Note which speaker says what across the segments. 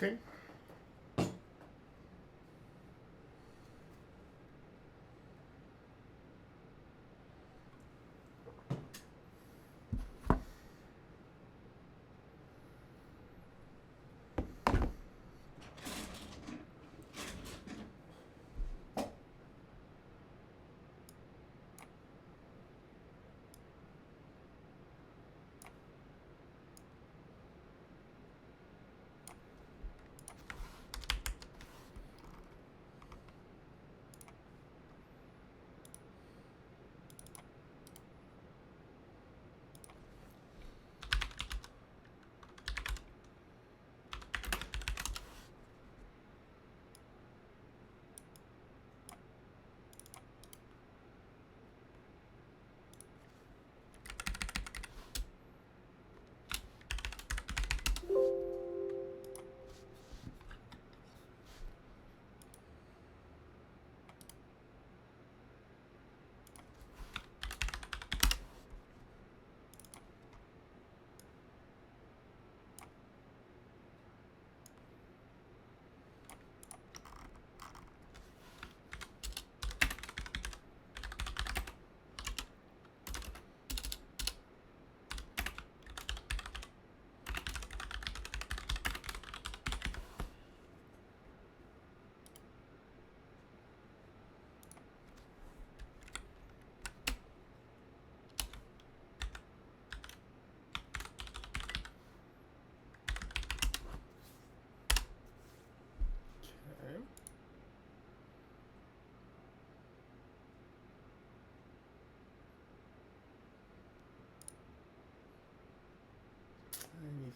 Speaker 1: Okay.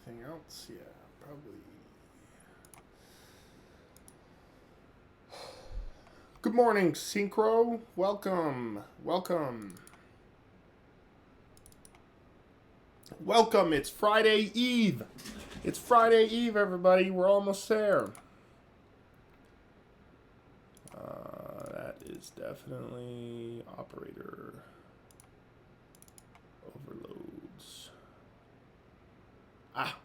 Speaker 1: Anything else? Yeah, probably. Good morning, Synchro. Welcome. Welcome. Welcome. It's Friday Eve. It's Friday Eve, everybody. We're almost there. That is definitely operator overloads.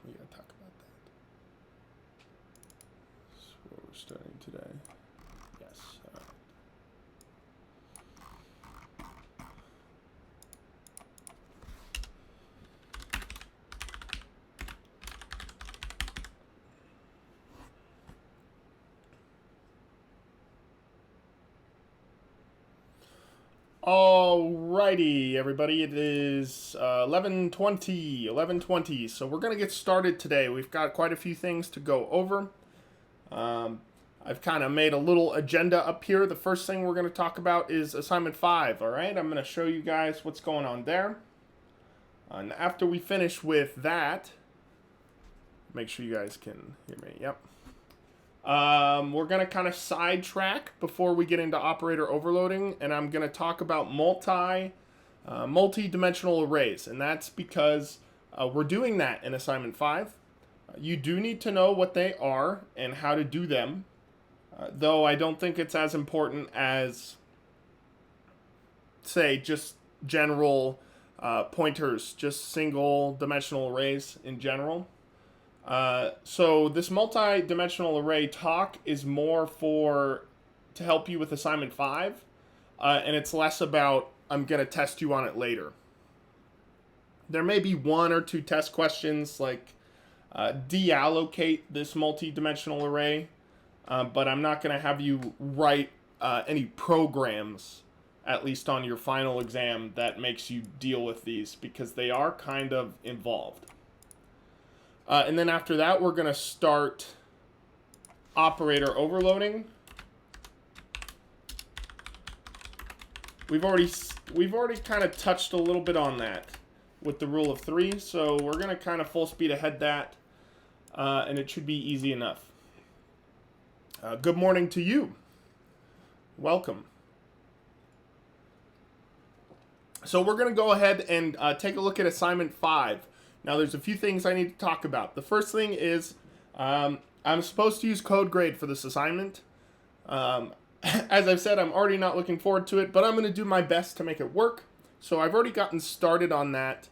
Speaker 1: We gotta talk about that. That's what we're starting today. Yes. Alrighty, everybody. It is 11:20. So we're gonna get started today. We've got quite a few things to go over. I've kind of made a little agenda up here. The first thing we're gonna talk about is assignment 5. All right, I'm gonna show you guys what's going on there. And after we finish with that, make sure you guys can hear me. Yep. We're going to kind of sidetrack before we get into operator overloading, and I'm going to talk about multi-dimensional arrays, and that's because we're doing that in assignment 5. You do need to know what they are and how to do them, though I don't think it's as important as, say, just general pointers, just single dimensional arrays in general. So this multi-dimensional array talk is more to help you with assignment 5, and it's less about I'm going to test you on it later. There may be one or two test questions like deallocate this multi-dimensional array, but I'm not going to have you write any programs, at least on your final exam, that makes you deal with these because they are kind of involved. And then after that, we're going to start operator overloading. We've already kind of touched a little bit on that with the rule of 3, so we're going to kind of full speed ahead that, and it should be easy enough. Good morning to you. Welcome. So we're going to go ahead and take a look at assignment 5. Now, there's a few things I need to talk about. The first thing is I'm supposed to use code grade for this assignment. As I've said, I'm already not looking forward to it, but I'm going to do my best to make it work. So I've already gotten started on that.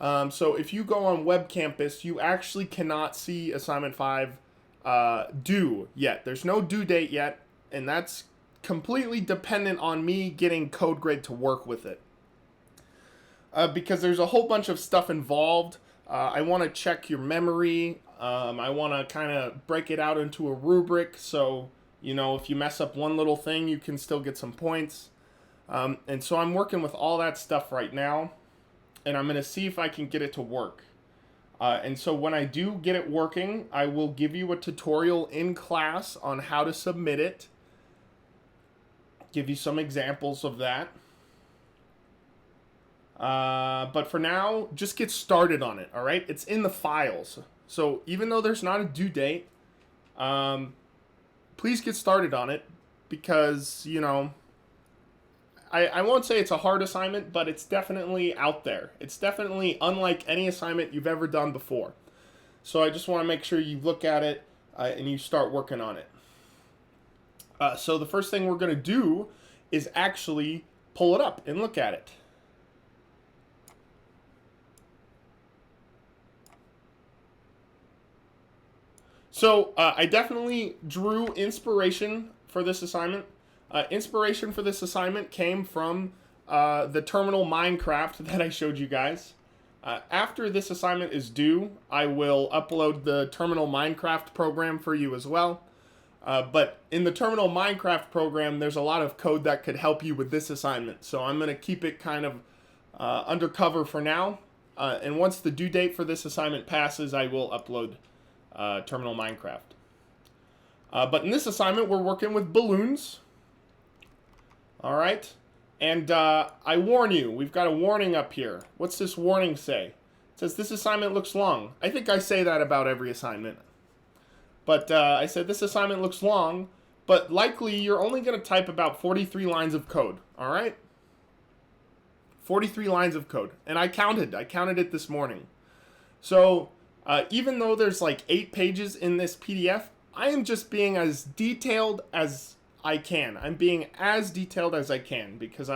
Speaker 1: So if you go on Web Campus, you actually cannot see assignment 5 due yet. There's no due date yet, and that's completely dependent on me getting CodeGrid to work with it. Because there's a whole bunch of stuff involved. I want to check your memory. I want to kind of break it out into a rubric, so you know, if you mess up one little thing, you can still get some points. And so I'm working with all that stuff right now, and I'm going to see if I can get it to work. And so when I do get it working, I will give you a tutorial in class on how to submit it. Give you some examples of that. But for now, just get started on it, all right? It's in the files. So even though there's not a due date, please get started on it because, you know, I won't say it's a hard assignment, but it's definitely out there. It's definitely unlike any assignment you've ever done before. So I just want to make sure you look at it and you start working on it. So the first thing we're going to do is actually pull it up and look at it. So I definitely drew inspiration for this assignment. Inspiration for this assignment came from the terminal Minecraft that I showed you guys. After this assignment is due, I will upload the terminal Minecraft program for you as well. But in the terminal Minecraft program, there's a lot of code that could help you with this assignment. So I'm going to keep it kind of undercover for now. And once the due date for this assignment passes, I will upload terminal Minecraft. But in this assignment, we're working with balloons. All right. And I warn you, we've got a warning up here. What's this warning say? It says this assignment looks long. I think I say that about every assignment. But I said this assignment looks long, but likely you're only going to type about 43 lines of code. All right? 43 lines of code. And I counted it this morning. So even though there's like 8 pages in this PDF, I am just being as detailed as I can. I'm being as detailed as I can because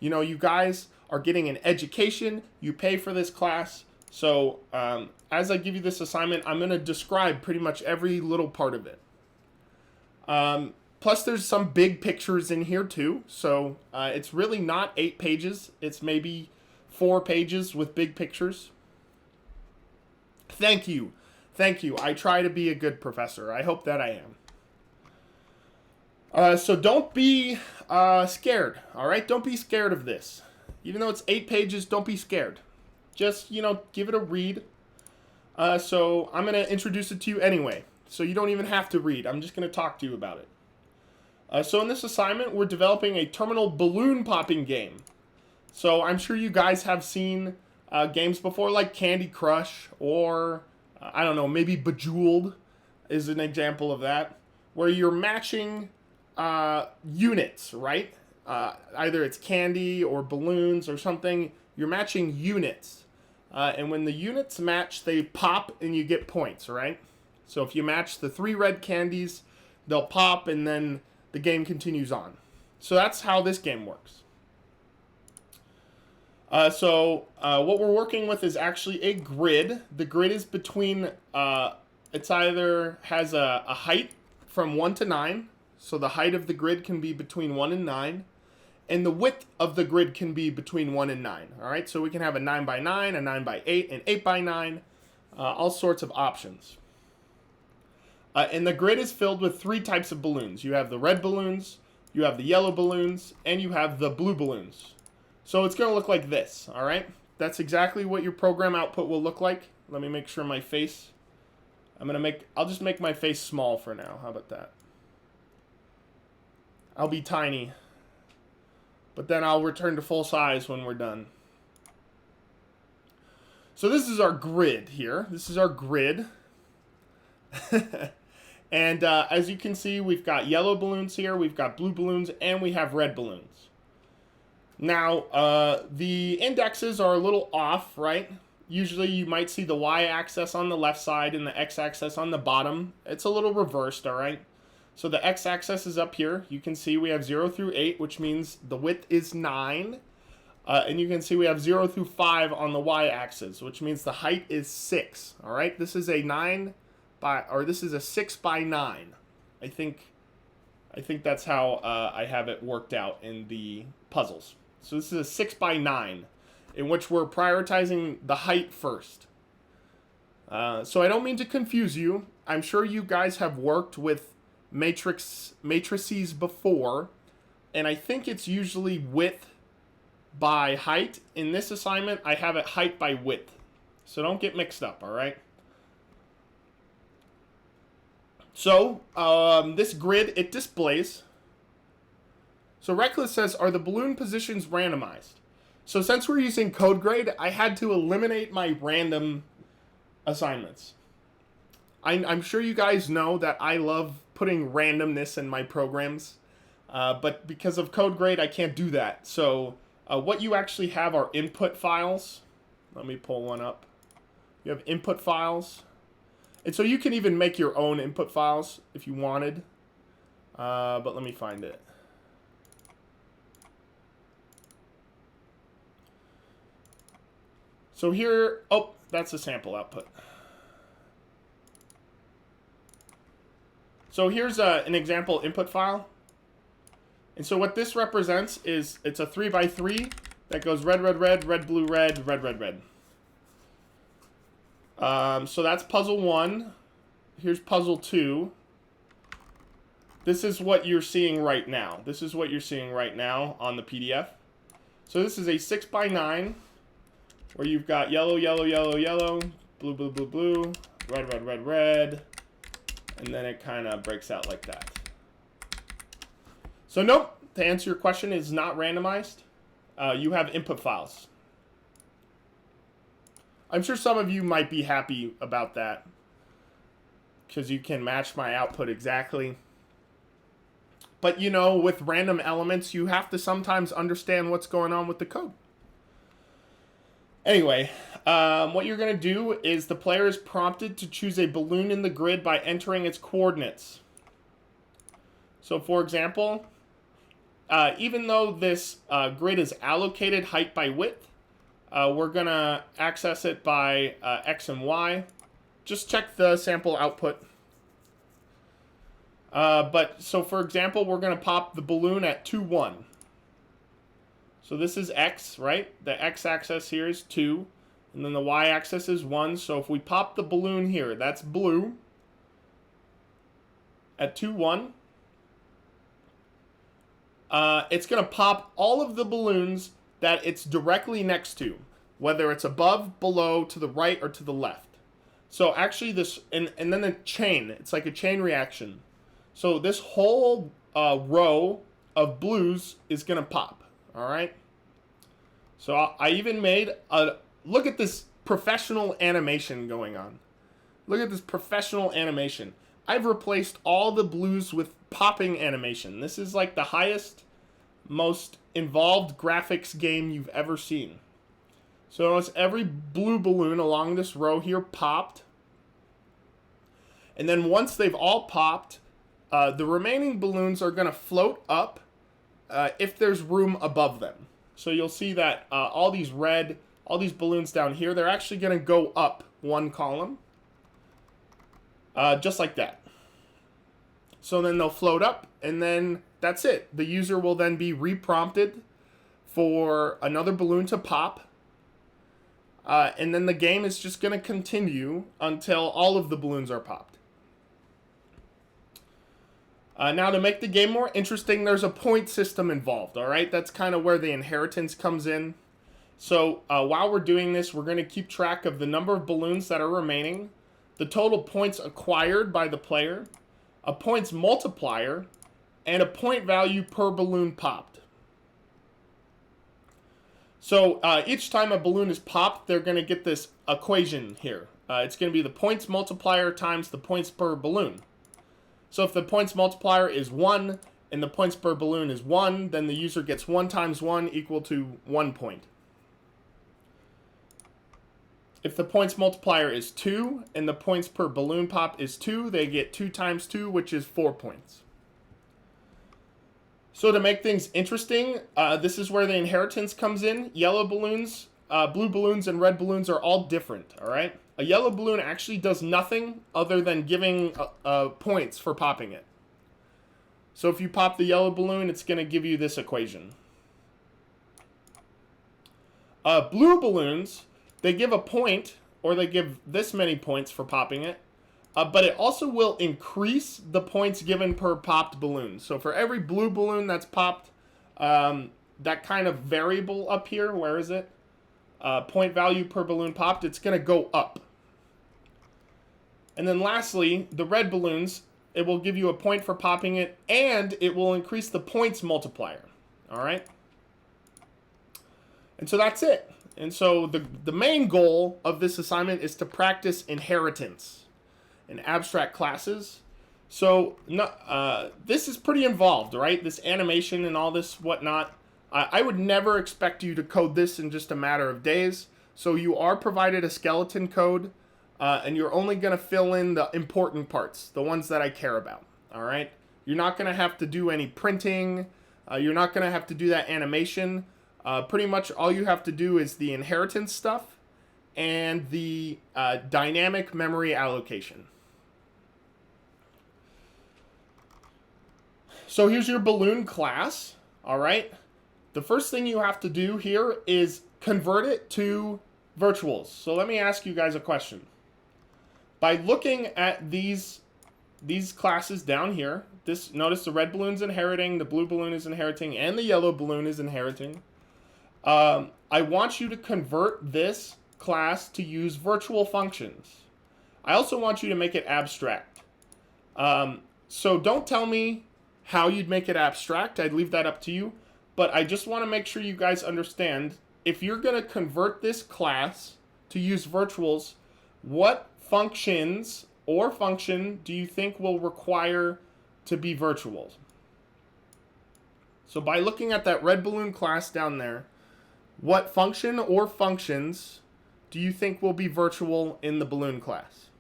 Speaker 1: you guys are getting an education. You pay for this class. So as I give you this assignment, I'm going to describe pretty much every little part of it. Plus, there's some big pictures in here too. So it's really not 8 pages. It's maybe 4 pages with big pictures. Thank you. Thank you. I try to be a good professor. I hope that I am. So don't be scared, all right? Don't be scared of this. Even though it's 8 pages, don't be scared. Just, give it a read. So I'm going to introduce it to you anyway. So you don't even have to read. I'm just going to talk to you about it. So in this assignment, we're developing a terminal balloon popping game. So I'm sure you guys have seen games before like Candy Crush or, I don't know, maybe Bejeweled is an example of that. Where you're matching units, right? Either it's candy or balloons or something. You're matching units. And when the units match, they pop and you get points, right? So if you match the 3 red candies, they'll pop and then the game continues on. So that's how this game works. So what we're working with is actually a grid. The grid is between, it's either has a height from 1 to 9. So the height of the grid can be between 1 and 9. And the width of the grid can be between 1 and 9. All right, so we can have a 9 by 9, a 9 by 8, an 8 by 9, all sorts of options. And the grid is filled with 3 types of balloons. You have the red balloons, you have the yellow balloons, and you have the blue balloons. So it's going to look like this, all right? That's exactly what your program output will look like. Let me make sure my face, I'll just make my face small for now. How about that? I'll be tiny. But then I'll return to full size when we're done. So this is our grid here. This is our grid. And as you can see, we've got yellow balloons here, we've got blue balloons, and we have red balloons. Now, the indexes are a little off, right? Usually you might see the y-axis on the left side and the x-axis on the bottom. It's a little reversed, all right? So the x-axis is up here. You can see we have 0 through 8, which means the width is 9. And you can see we have 0 through 5 on the y-axis, which means the height is 6. All right, this is a 9 by, or this is a 6 by 9. I think that's how I have it worked out in the puzzles. So this is a 6 by 9, in which we're prioritizing the height first. So I don't mean to confuse you. I'm sure you guys have worked with matrices before, and I think it's usually width by height. In this assignment, I have it height by width. So don't get mixed up, all right? So this grid, it displays. So Reckless says, are the balloon positions randomized? So since we're using code grade, I had to eliminate my random assignments. I'm sure you guys know that I love putting randomness in my programs, but because of code grade, I can't do that. So what you actually have are input files. Let me pull one up. You have input files. And so you can even make your own input files if you wanted. But let me find it. So here, oh, that's a sample output. So here's an example input file. And so what this represents is it's a 3 by 3 that goes red, red, red, red, blue, red, red, red, red. So that's puzzle 1. Here's puzzle 2. This is what you're seeing right now. This is what you're seeing right now on the PDF. So this is a 6 by 9 where you've got yellow, yellow, yellow, yellow, blue, blue, blue, blue, red, red, red, red, and then it kind of breaks out like that. So nope, to answer your question, it's not randomized. You have input files. I'm sure some of you might be happy about that because you can match my output exactly. But you know, with random elements, you have to sometimes understand what's going on with the code. Anyway, what you're going to do is the player is prompted to choose a balloon in the grid by entering its coordinates. So for example, even though this grid is allocated height by width, we're going to access it by X and Y. Just check the sample output. So for example, we're going to pop the balloon at 2, 1. So this is X, right? The X-axis here is 2, and then the Y-axis is 1. So if we pop the balloon here, that's blue, at 2, 1, it's going to pop all of the balloons that it's directly next to, whether it's above, below, to the right, or to the left. So actually this, and then a chain, it's like a chain reaction. So this whole row of blues is going to pop. All right. So I even made a, look at this professional animation going on. Look at this professional animation. I've replaced all the blues with popping animation. This is like the highest, most involved graphics game you've ever seen. So notice every blue balloon along this row here popped. And then once they've all popped, the remaining balloons are going to float up if there's room above them. So you'll see that all these balloons down here, they're actually going to go up one column. Just like that. So then they'll float up, and then that's it. The user will then be reprompted for another balloon to pop. And then the game is just going to continue until all of the balloons are popped. Now, to make the game more interesting, there's a point system involved, all right? That's kind of where the inheritance comes in. So while we're doing this, we're going to keep track of the number of balloons that are remaining, the total points acquired by the player, a points multiplier, and a point value per balloon popped. So each time a balloon is popped, they're going to get this equation here. It's going to be the points multiplier times the points per balloon. So if the points multiplier is 1 and the points per balloon is 1, then the user gets 1 times 1 equal to 1 point. If the points multiplier is 2 and the points per balloon pop is 2, they get 2 times 2, which is 4 points. So to make things interesting, this is where the inheritance comes in. Yellow balloons, blue balloons, and red balloons are all different, all right? a yellow balloon actually does nothing other than giving points for popping it. So if you pop the yellow balloon, it's going to give you this equation. Blue balloons, they give a point, or they give this many points for popping it, but it also will increase the points given per popped balloon. So for every blue balloon that's popped, that kind of variable up here, where is it? Point value per balloon popped, it's going to go up. And then lastly, the red balloons, it will give you a point for popping it, and it will increase the points multiplier. All right? And so that's it. And so the main goal of this assignment is to practice inheritance in abstract classes. So this is pretty involved, right? This animation and all this whatnot. I would never expect you to code this in just a matter of days. So you are provided a skeleton code, and you're only going to fill in the important parts, the ones that I care about, all right? You're not going to have to do any printing. You're not going to have to do that animation. Pretty much all you have to do is the inheritance stuff and the dynamic memory allocation. So here's your balloon class, all right? The first thing you have to do here is convert it to virtuals. So let me ask you guys a question. By looking at these classes down here, notice the red balloon's inheriting, the blue balloon is inheriting, and the yellow balloon is inheriting. I want you to convert this class to use virtual functions. I also want you to make it abstract. So don't tell me how you'd make it abstract. I'd leave that up to you. But I just want to make sure you guys understand, if you're going to convert this class to use virtuals, what functions or function do you think will require to be virtual? So by looking at that red balloon class down there, what function or functions do you think will be virtual in the balloon class?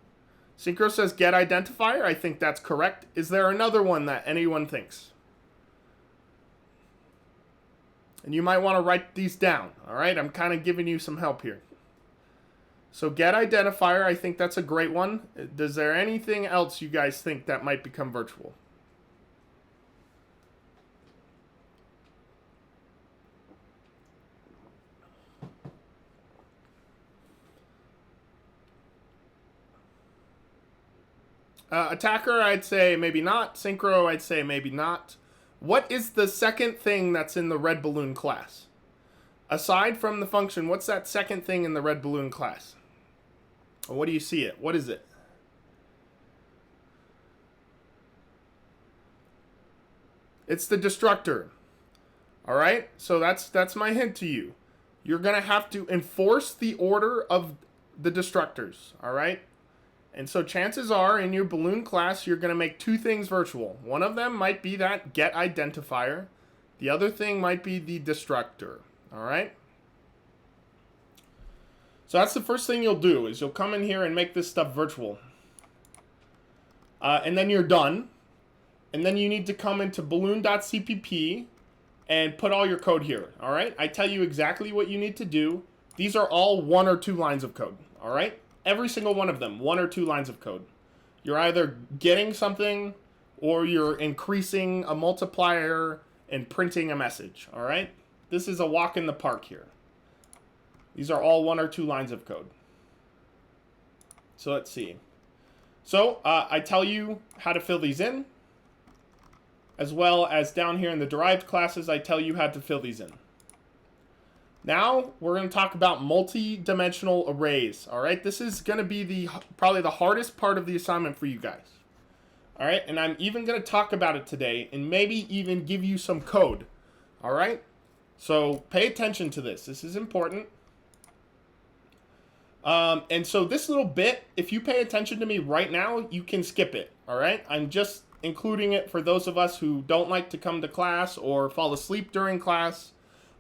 Speaker 1: Synchro says get identifier. I think that's correct. Is there another one that anyone thinks? And you might want to write these down, all right? I'm kind of giving you some help here. So get identifier, I think that's a great one. Is there anything else you guys think that might become virtual? Attacker, I'd say maybe not. Synchro, I'd say maybe not. What is the second thing that's in the red balloon class? Aside from the function, what's that second thing in the red balloon class? What do you see it? What is it? It's the destructor. All right? So that's my hint to you. You're going to have to enforce the order of the destructors. All right? And so chances are in your balloon class, you're going to make two things virtual. One of them might be that get identifier. The other thing might be the destructor. All right? So that's the first thing you'll do, is you'll come in here and make this stuff virtual. And then you're done. And then you need to come into balloon.cpp and put all your code here. All right? I tell you exactly what you need to do. These are all 1 or 2 lines of code. All right? Every single one of them, 1 or 2 lines of code. You're either getting something or you're increasing a multiplier and printing a message, all right? This is a walk in the park here. These are all 1 or 2 lines of code. So let's see. So I tell you how to fill these in, as well as down here in the derived classes, I tell you how to fill these in. Now we're going to talk about multi-dimensional arrays. All right, this is going to be probably the hardest part of the assignment for you guys. All right, and I'm even going to talk about it today and maybe even give you some code. All right, so pay attention to this. This is important. And so this little bit, if you pay attention to me right now, you can skip it. All right, I'm just including it for those of us who don't like to come to class or fall asleep during class,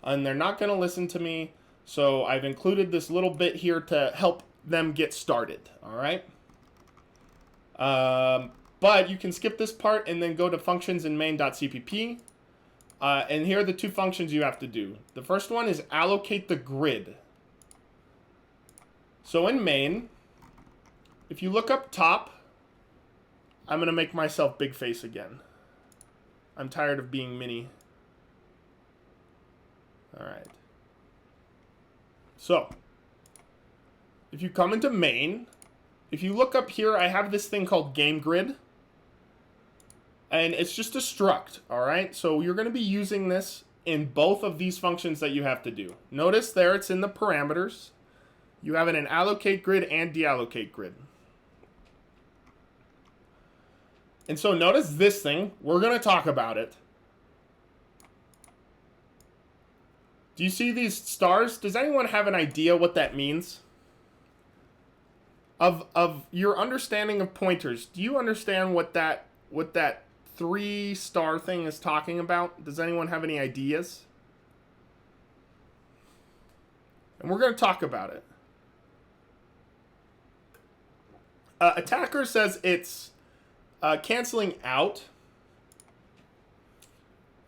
Speaker 1: and they're not going to listen to me. So I've included this little bit here to help them get started, all right? But you can skip this part and then go to functions in main.cpp. And here are the 2 functions you have to do. The first one is allocate the grid. So in main, if you look up top, I'm going to make myself big face again. I'm tired of being mini. All right. So, if you come into main, if you look up here, I have this thing called game grid. And it's just a struct, all right? So you're going to be using this in both of these functions that you have to do. Notice there it's in the parameters. You have it in allocate grid and deallocate grid. And so notice this thing. We're going to talk about it. Do you see these stars? Does anyone have an idea what that means? Of your understanding of pointers, do you understand what that 3-star thing is talking about? Does anyone have any ideas? And we're going to talk about it. Attacker says it's canceling out.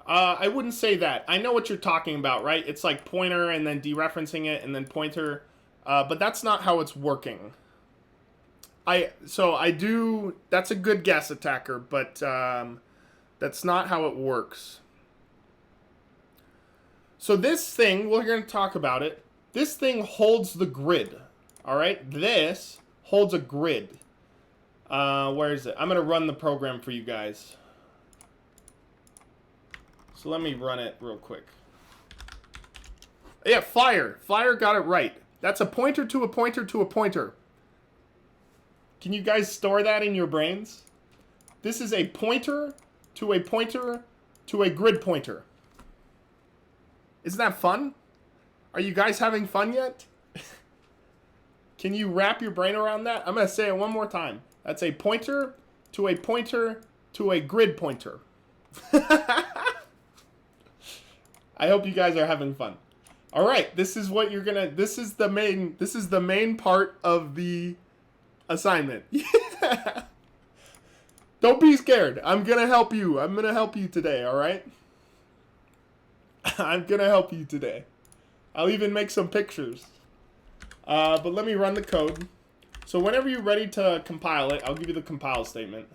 Speaker 1: I wouldn't say that. I know what you're talking about, right? It's like pointer and then dereferencing it and then pointer. But that's not how it's working. That's a good guess, Attacker, but that's not how it works. So this thing, we're going to talk about it. This thing holds the grid, all right? This holds a grid. Where is it? I'm going to run the program for you guys. So let me run it real quick. Yeah, Flyer. Flyer got it right. That's a pointer to a pointer to a pointer. Can you guys store that in your brains? This is a pointer to a pointer to a grid pointer. Isn't that fun? Are you guys having fun yet? Can you wrap your brain around that? I'm going to say it one more time. That's a pointer to a pointer to a grid pointer. I hope you guys are having fun. All right, this is what you're going to this is the main part of the assignment. Don't be scared. I'm going to help you. I'm going to help you today, all right? I'm going to help you today. I'll even make some pictures. But let me run the code. So whenever you're ready to compile it, I'll give you the compile statement.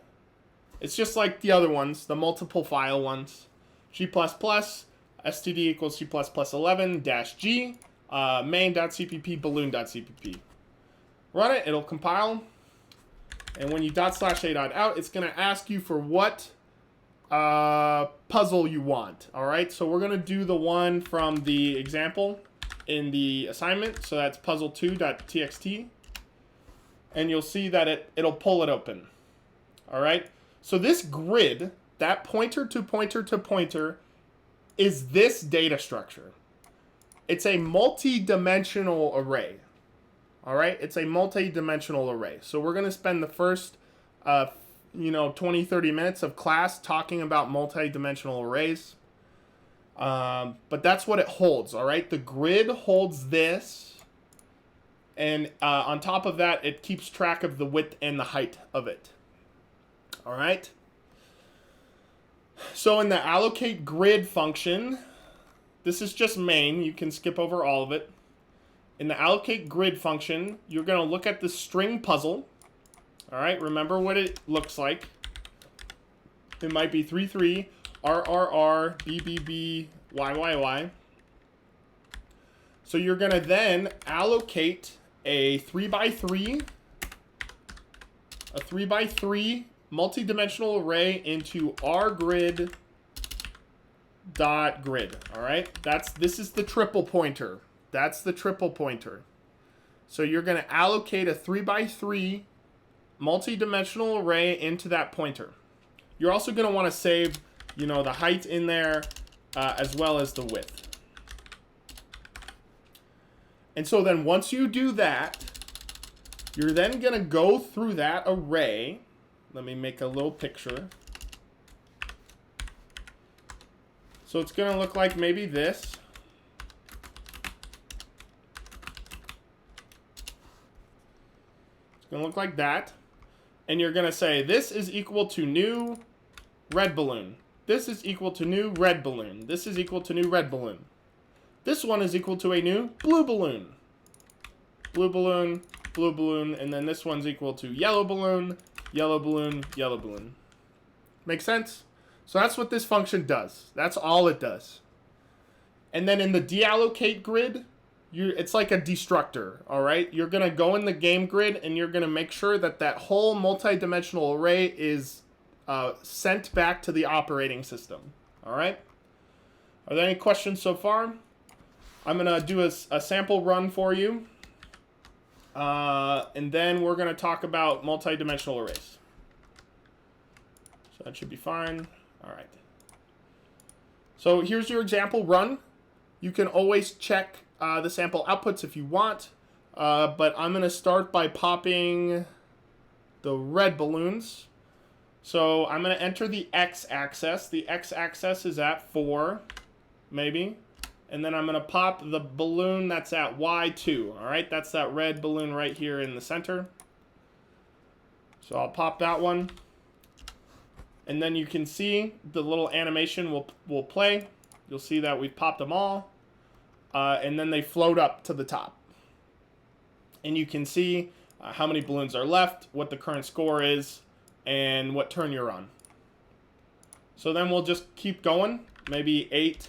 Speaker 1: It's just like the other ones, the multiple file ones. G++, std equals G++11-G, main.cpp, balloon.cpp. Run it, it'll compile. And when you /a.out, it's going to ask you for what puzzle you want. All right, so we're going to do the one from the example in the assignment. So that's puzzle2.txt. And you'll see that it'll pull it open. All right, so this grid, that pointer to pointer to pointer, is this data structure. It's a multi-dimensional array. All right, it's a multi-dimensional array. So we're going to spend the first 20, 30 minutes of class talking about multi-dimensional arrays. But that's what it holds, all right? The grid holds this. And on top of that, it keeps track of the width and the height of it. All right? So in the allocate grid function, this is just main. You can skip over all of it. In the allocate grid function, you're going to look at the string puzzle. All right, remember what it looks like. It might be 33, RRR, BBB, YYY. So you're going to then allocate a 3x3 multi-dimensional array into rgrid dot grid. All right, this is the triple pointer. That's the triple pointer. So you're going to allocate a 3x3 multi-dimensional array into that pointer. You're also going to want to save, the height in there as well as the width. And so then once you do that, you're then going to go through that array. Let me make a little picture. So it's going to look like maybe this. It's going to look like that. And you're going to say, this is equal to new red balloon. This is equal to new red balloon. This is equal to new red balloon. This one is equal to a new blue balloon. Blue balloon, blue balloon, and then this one's equal to yellow balloon, yellow balloon, yellow balloon. Make sense? So that's what this function does. That's all it does. And then in the deallocate grid, it's like a destructor, all right? You're going to go in the game grid, and you're going to make sure that that whole multi-dimensional array is sent back to the operating system, all right? Are there any questions so far? I'm going to do a sample run for you, and then we're going to talk about multi-dimensional arrays. So that should be fine. All right. So here's your example run. You can always check the sample outputs if you want, but I'm going to start by popping the red balloons. So I'm going to enter the x-axis. The x-axis is at 4, maybe. And then I'm going to pop the balloon that's at y2. All right, that's that red balloon right here in the center. So I'll pop that one. And then you can see the little animation will play. You'll see that we've popped them all. And then they float up to the top. And you can see how many balloons are left, what the current score is, and what turn you're on. So then we'll just keep going. Maybe 8,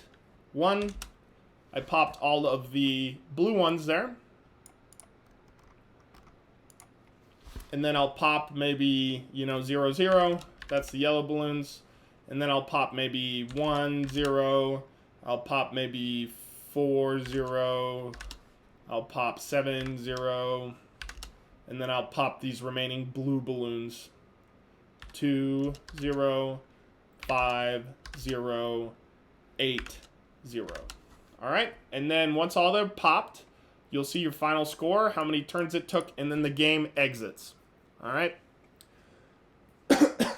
Speaker 1: 1. I popped all of the blue ones there. And then I'll pop maybe, 0, 0. That's the yellow balloons. And then I'll pop maybe 1, 0. I'll pop maybe 4, 0. I'll pop 7, 0. And then I'll pop these remaining blue balloons. 2, 0, 5, 0, 8, 0. All right. And then once all they're popped, you'll see your final score, how many turns it took, and then the game exits. All right.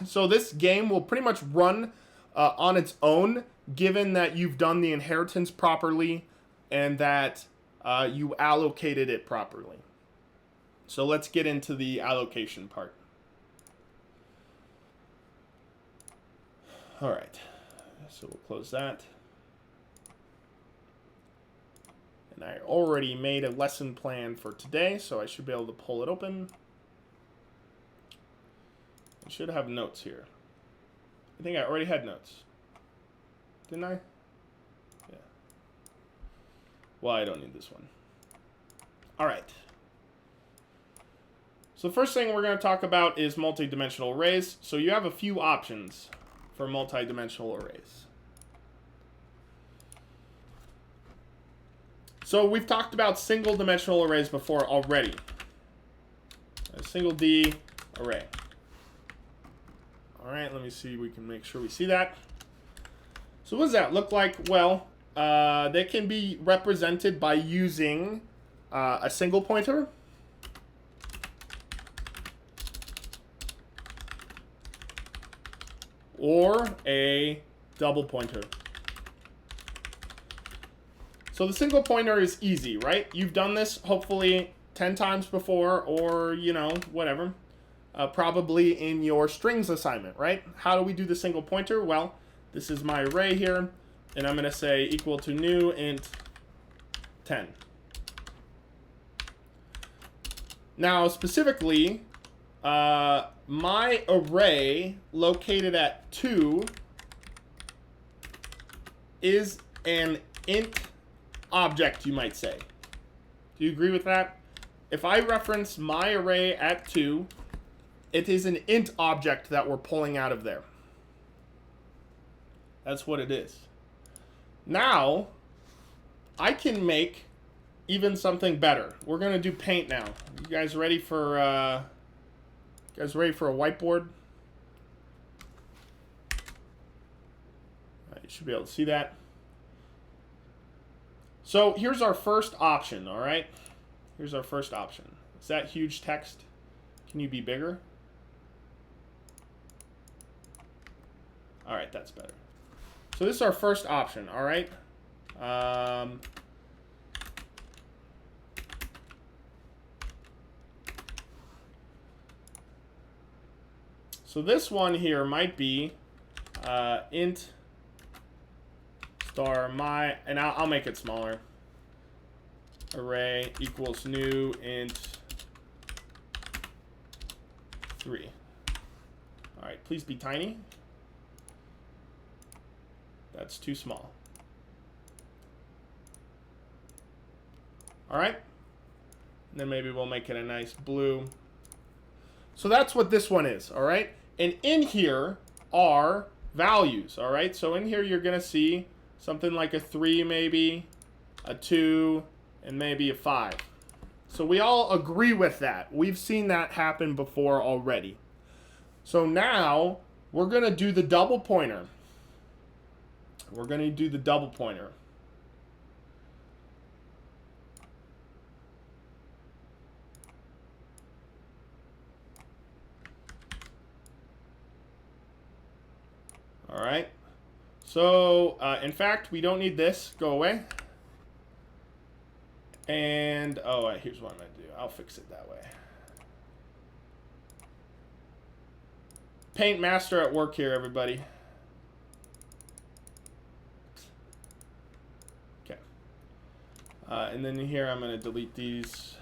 Speaker 1: So this game will pretty much run on its own, given that you've done the inheritance properly and that you allocated it properly. So let's get into the allocation part. All right, so we'll close that. And I already made a lesson plan for today, so I should be able to pull it open. I should have notes here. I think I already had notes. Didn't I? Yeah. Well, I don't need this one. All right. So the first thing we're going to talk about is multi-dimensional arrays. So you have a few options for multi-dimensional arrays. So we've talked about single-dimensional arrays before already. A single D array. All right, let me see. We can make sure we see that. So what does that look like? Well, they can be represented by using a single pointer, or a double pointer. So the single pointer is easy, right? You've done this hopefully 10 times before, or, whatever. Probably in your strings assignment, right? How do we do the single pointer? Well, this is my array here, and I'm going to say equal to new int 10. Now, specifically, my array located at 2 is an int object, you might say. Do you agree with that? If I reference my array at 2, it is an int object that we're pulling out of there. That's what it is. Now, I can make even something better. We're going to do paint now. You guys ready for a whiteboard? You should be able to see that. So here's our first option, all right? Here's our first option. Is that huge text? Can you be bigger? All right, that's better. So this is our first option, all right? So this one here might be int star my, and I'll make it smaller. Array equals new int 3. All right, please be tiny. That's too small. All right. And then maybe we'll make it a nice blue. So that's what this one is, all right? And in here are values, all right? So in here you're going to see something like a 3 maybe, a 2, and maybe a 5. So we all agree with that. We've seen that happen before already. So now we're going to do the double pointer. We're going to do the double pointer. All right. So, in fact, we don't need this. Go away. And, oh, here's what I'm going to do. I'll fix it that way. Paint master at work here, everybody. Okay. And then here I'm going to delete these.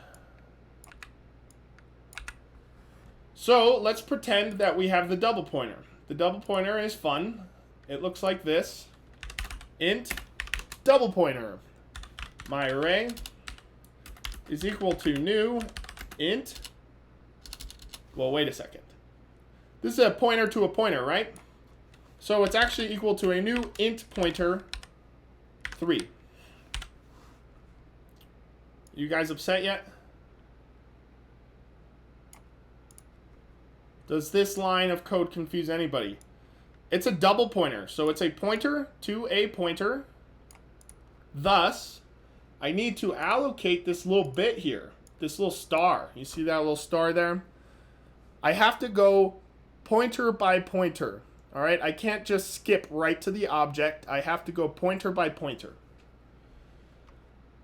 Speaker 1: So, let's pretend that we have the double pointer. The double pointer is fun. It looks like this. Int double pointer. My array is equal to new int. Well, wait a second. This is a pointer to a pointer, right? So it's actually equal to a new int pointer 3. You guys upset yet? Does this line of code confuse anybody? It's a double pointer, so it's a pointer to a pointer. Thus, I need to allocate this little bit here, this little star. You see that little star there? I have to go pointer by pointer, all right? I can't just skip right to the object. I have to go pointer by pointer.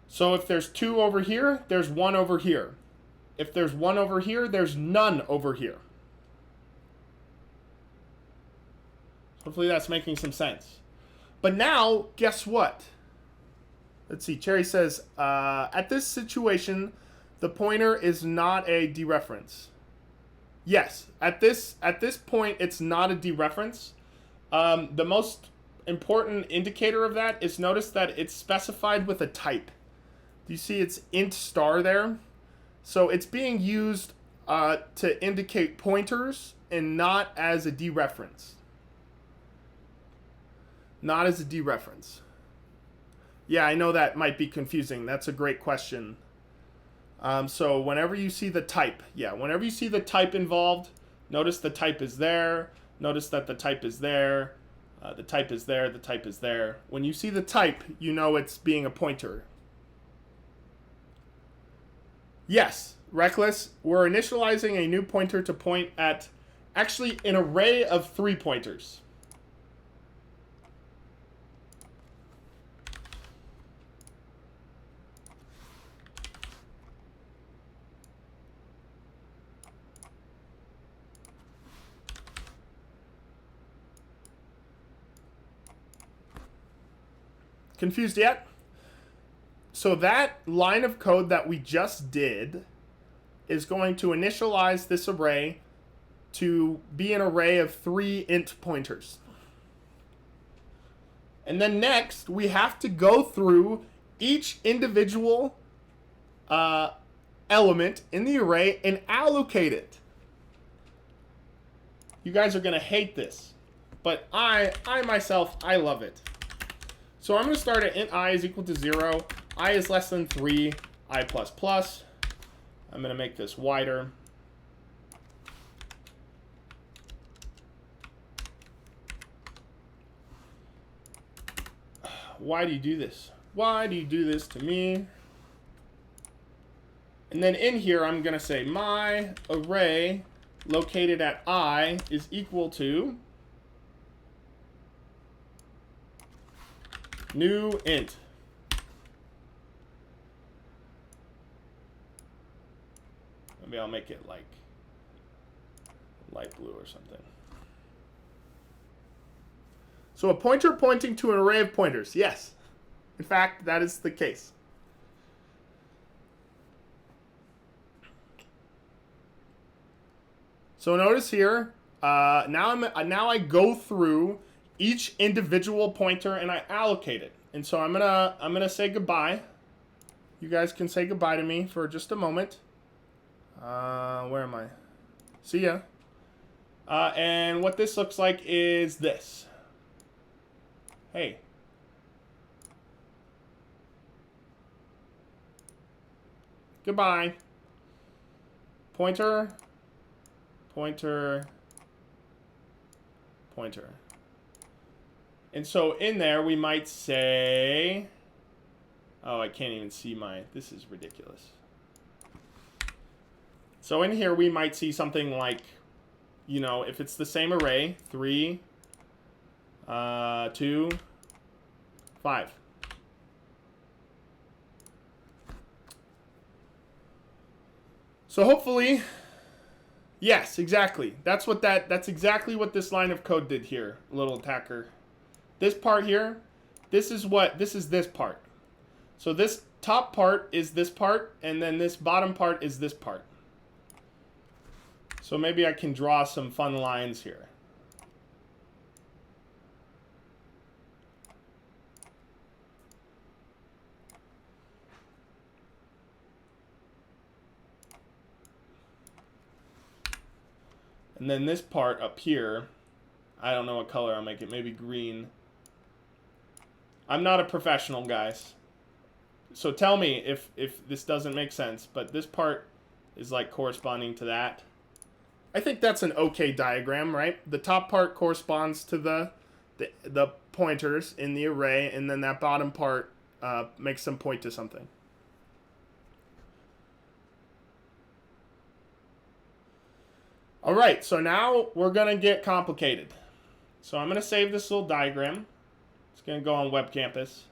Speaker 1: So if there's 2 over here, there's 1 over here. If there's 1 over here, there's none over here. Hopefully that's making some sense. But now, guess what? Let's see. Cherry says, at this situation, the pointer is not a dereference. Yes, at this point, it's not a dereference. The most important indicator of that is notice that it's specified with a type. Do you see it's int star there? So it's being used to indicate pointers and not as a dereference. Not as a dereference. Yeah, I know that might be confusing. That's a great question. So whenever you see the type, whenever you see the type involved, notice the type is there. Notice that the type is there. The type is there. The type is there. When you see the type, you know it's being a pointer. Yes, Reckless, we're initializing a new pointer to point at actually an array of 3 pointers. Confused yet? So that line of code that we just did is going to initialize this array to be an array of 3 int pointers. And then next, we have to go through each individual element in the array and allocate it. You guys are going to hate this, but I myself, I love it. So I'm going to start at int I is equal to 0, I is less than 3, I plus plus. I'm going to make this wider. Why do you do this? Why do you do this to me? And then in here, I'm going to say my array located at I is equal to new int. Maybe I'll make it like light blue or something. So a pointer pointing to an array of pointers. Yes. In fact, that is the case. So notice here, now I go through each individual pointer and I allocate it. And so I'm gonna say goodbye. You guys can say goodbye to me for just a moment. Where am I? See ya. And what this looks like is this. Hey. Goodbye. Pointer. Pointer. Pointer. And so in there we might say, oh, I can't even see this is ridiculous. So in here we might see something like, you know, if it's the same array, 3, 2, 5. So hopefully, yes, exactly. That's exactly what this line of code did here, little attacker. This part here, this is this part. So this top part is this part, and then this bottom part is this part. So maybe I can draw some fun lines here. And then this part up here, I don't know what color I'll make it, maybe green. I'm not a professional, guys. So tell me if this doesn't make sense, but this part is like corresponding to that. I think that's an okay diagram, right? The top part corresponds to the pointers in the array, and then that bottom part makes them point to something. All right, so now we're gonna get complicated. So I'm gonna save this little diagram. It's gonna go on Web Campus,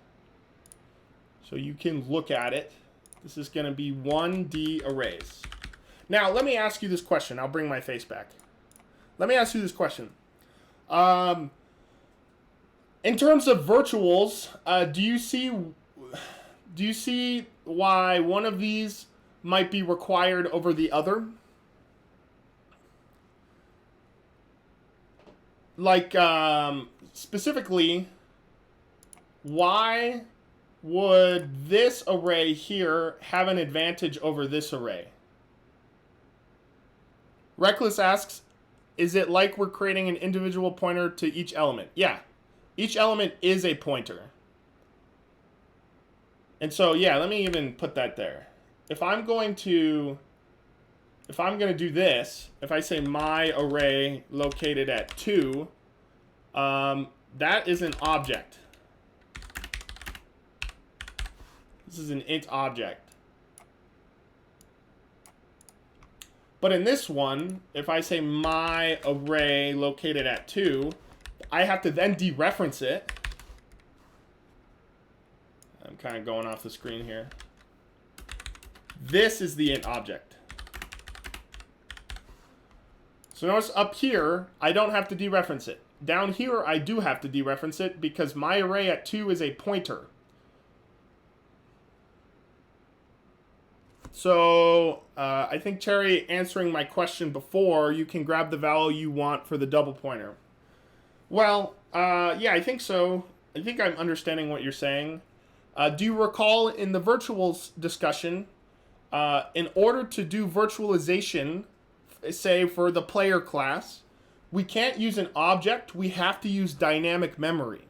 Speaker 1: so you can look at it. This is gonna be 1D arrays. Now, let me ask you this question. I'll bring my face back. Let me ask you this question. In terms of virtuals, do you see why one of these might be required over the other? Like, specifically, why would this array here have an advantage over this array? Reckless asks, is it like we're creating an individual pointer to each element? Yeah, each element is a pointer. And so, yeah, let me even put that there. If I'm going to do this, if I say my array located at 2, that is an object. This is an int object. But in this one, if I say my array located at 2, I have to then dereference it. I'm kind of going off the screen here. This is the int object. So notice up here, I don't have to dereference it. Down here, I do have to dereference it because my array at 2 is a pointer. So I think, Cherry, answering my question before, you can grab the value you want for the double pointer. Well, yeah, I think so. I think I'm understanding what you're saying. Do you recall in the virtuals discussion, in order to do virtualization, say for the player class, we can't use an object, we have to use dynamic memory.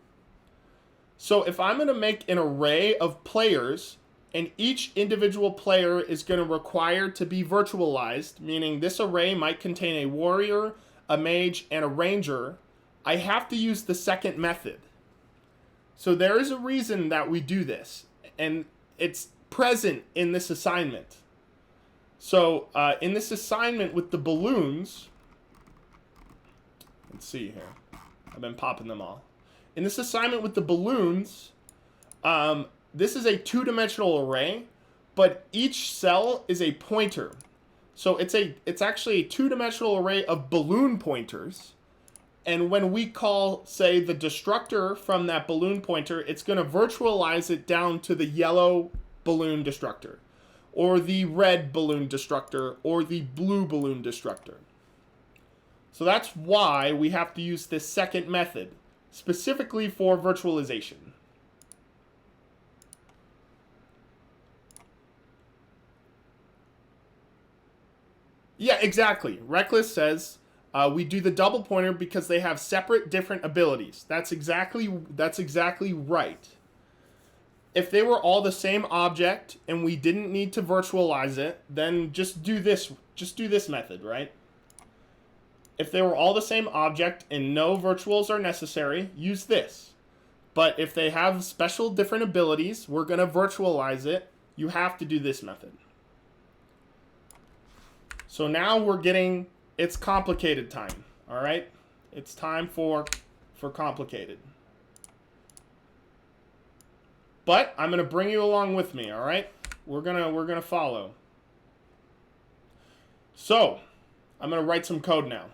Speaker 1: So if I'm going to make an array of players, and each individual player is going to require to be virtualized, meaning this array might contain a warrior, a mage, and a ranger, I have to use the second method. So there is a reason that we do this, and it's present in this assignment. So in this assignment with the balloons, let's see here. I've been popping them all. In this assignment with the balloons, this is a two-dimensional array, but each cell is a pointer. So it's actually a two-dimensional array of balloon pointers. And when we call, say, the destructor from that balloon pointer, it's going to virtualize it down to the yellow balloon destructor, or the red balloon destructor, or the blue balloon destructor. So that's why we have to use this second method, specifically for virtualization. Yeah, exactly. Reckless says we do the double pointer because they have separate, different abilities. That's exactly right. If they were all the same object and we didn't need to virtualize it, then just do this method, right? If they were all the same object and no virtuals are necessary, use this. But if they have special different abilities, we're going to virtualize it. You have to do this method. So now we're getting, it's complicated time, all right? It's time for complicated. But I'm going to bring you along with me, all right? We're going to follow. So, I'm going to write some code now.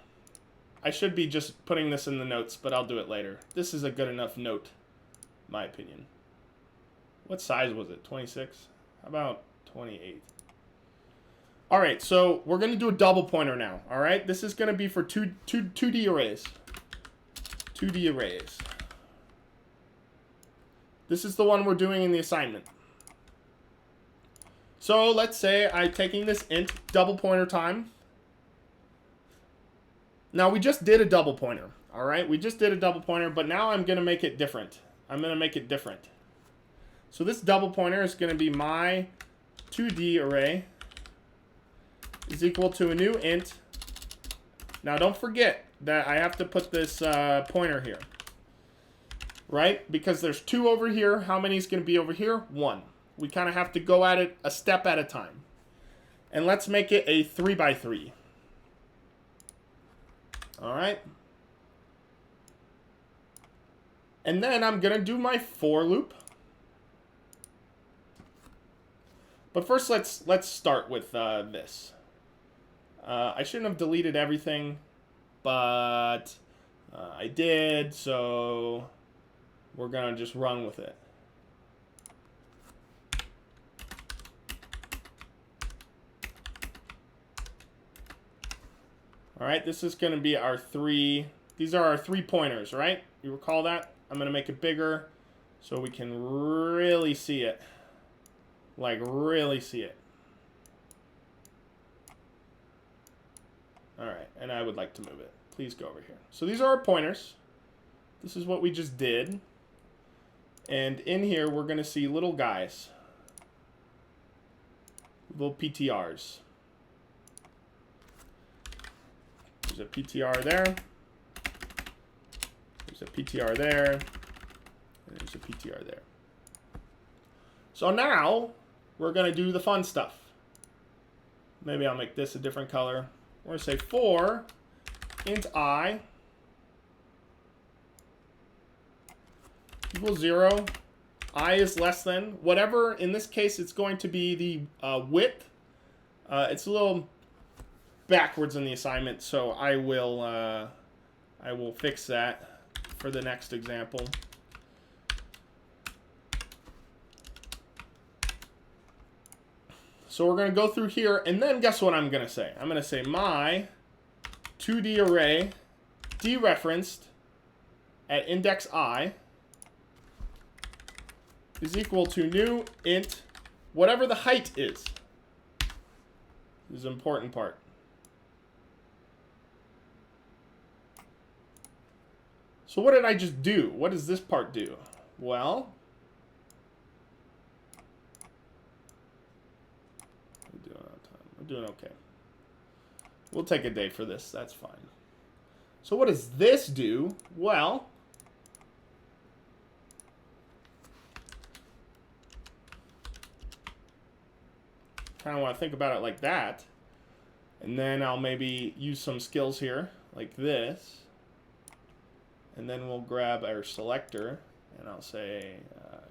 Speaker 1: I should be just putting this in the notes, but I'll do it later. This is a good enough note, in my opinion. What size was it? 26? How about 28? All right, so we're going to do a double pointer now, all right? This is going to be for 2D arrays. 2D arrays. This is the one we're doing in the assignment. So let's say I'm taking this int double pointer time. Now we just did a double pointer, all right? We just did a double pointer, but now I'm going to make it different. I'm going to make it different. So this double pointer is going to be my 2D array is equal to a new int. Now don't forget that I have to put this pointer here, right? Because there's 2 over here. How many is going to be over here? 1. We kind of have to go at it a step at a time. And let's make it a 3x3. All right. And then I'm going to do my for loop. But first, let's start with this. I shouldn't have deleted everything, but I did, so we're going to just run with it. All right, this is going to be our 3. These are our 3 pointers, right? You recall that? I'm going to make it bigger so we can really see it. Like, really see it. All right, and I would like to move it. Please go over here. So these are our pointers. This is what we just did. And in here, we're going to see little guys. Little PTRs. There's a PTR there. There's a PTR there. And there's a PTR there. So now, we're going to do the fun stuff. Maybe I'll make this a different color. We're going to say for int I equals 0. I is less than. Whatever, in this case, it's going to be the width. It's a little backwards in the assignment, so I will fix that for the next example. So we're going to go through here, and then guess what I'm going to say? I'm going to say my 2D array dereferenced at index I is equal to new int whatever the height is. This is an important part. So what did I just do? What does this part do? Well, we're doing okay. We'll take a day for this. That's fine. So what does this do? Well, kind of want to think about it like that. And then I'll maybe use some skills here, like this. And then we'll grab our selector, and I'll say,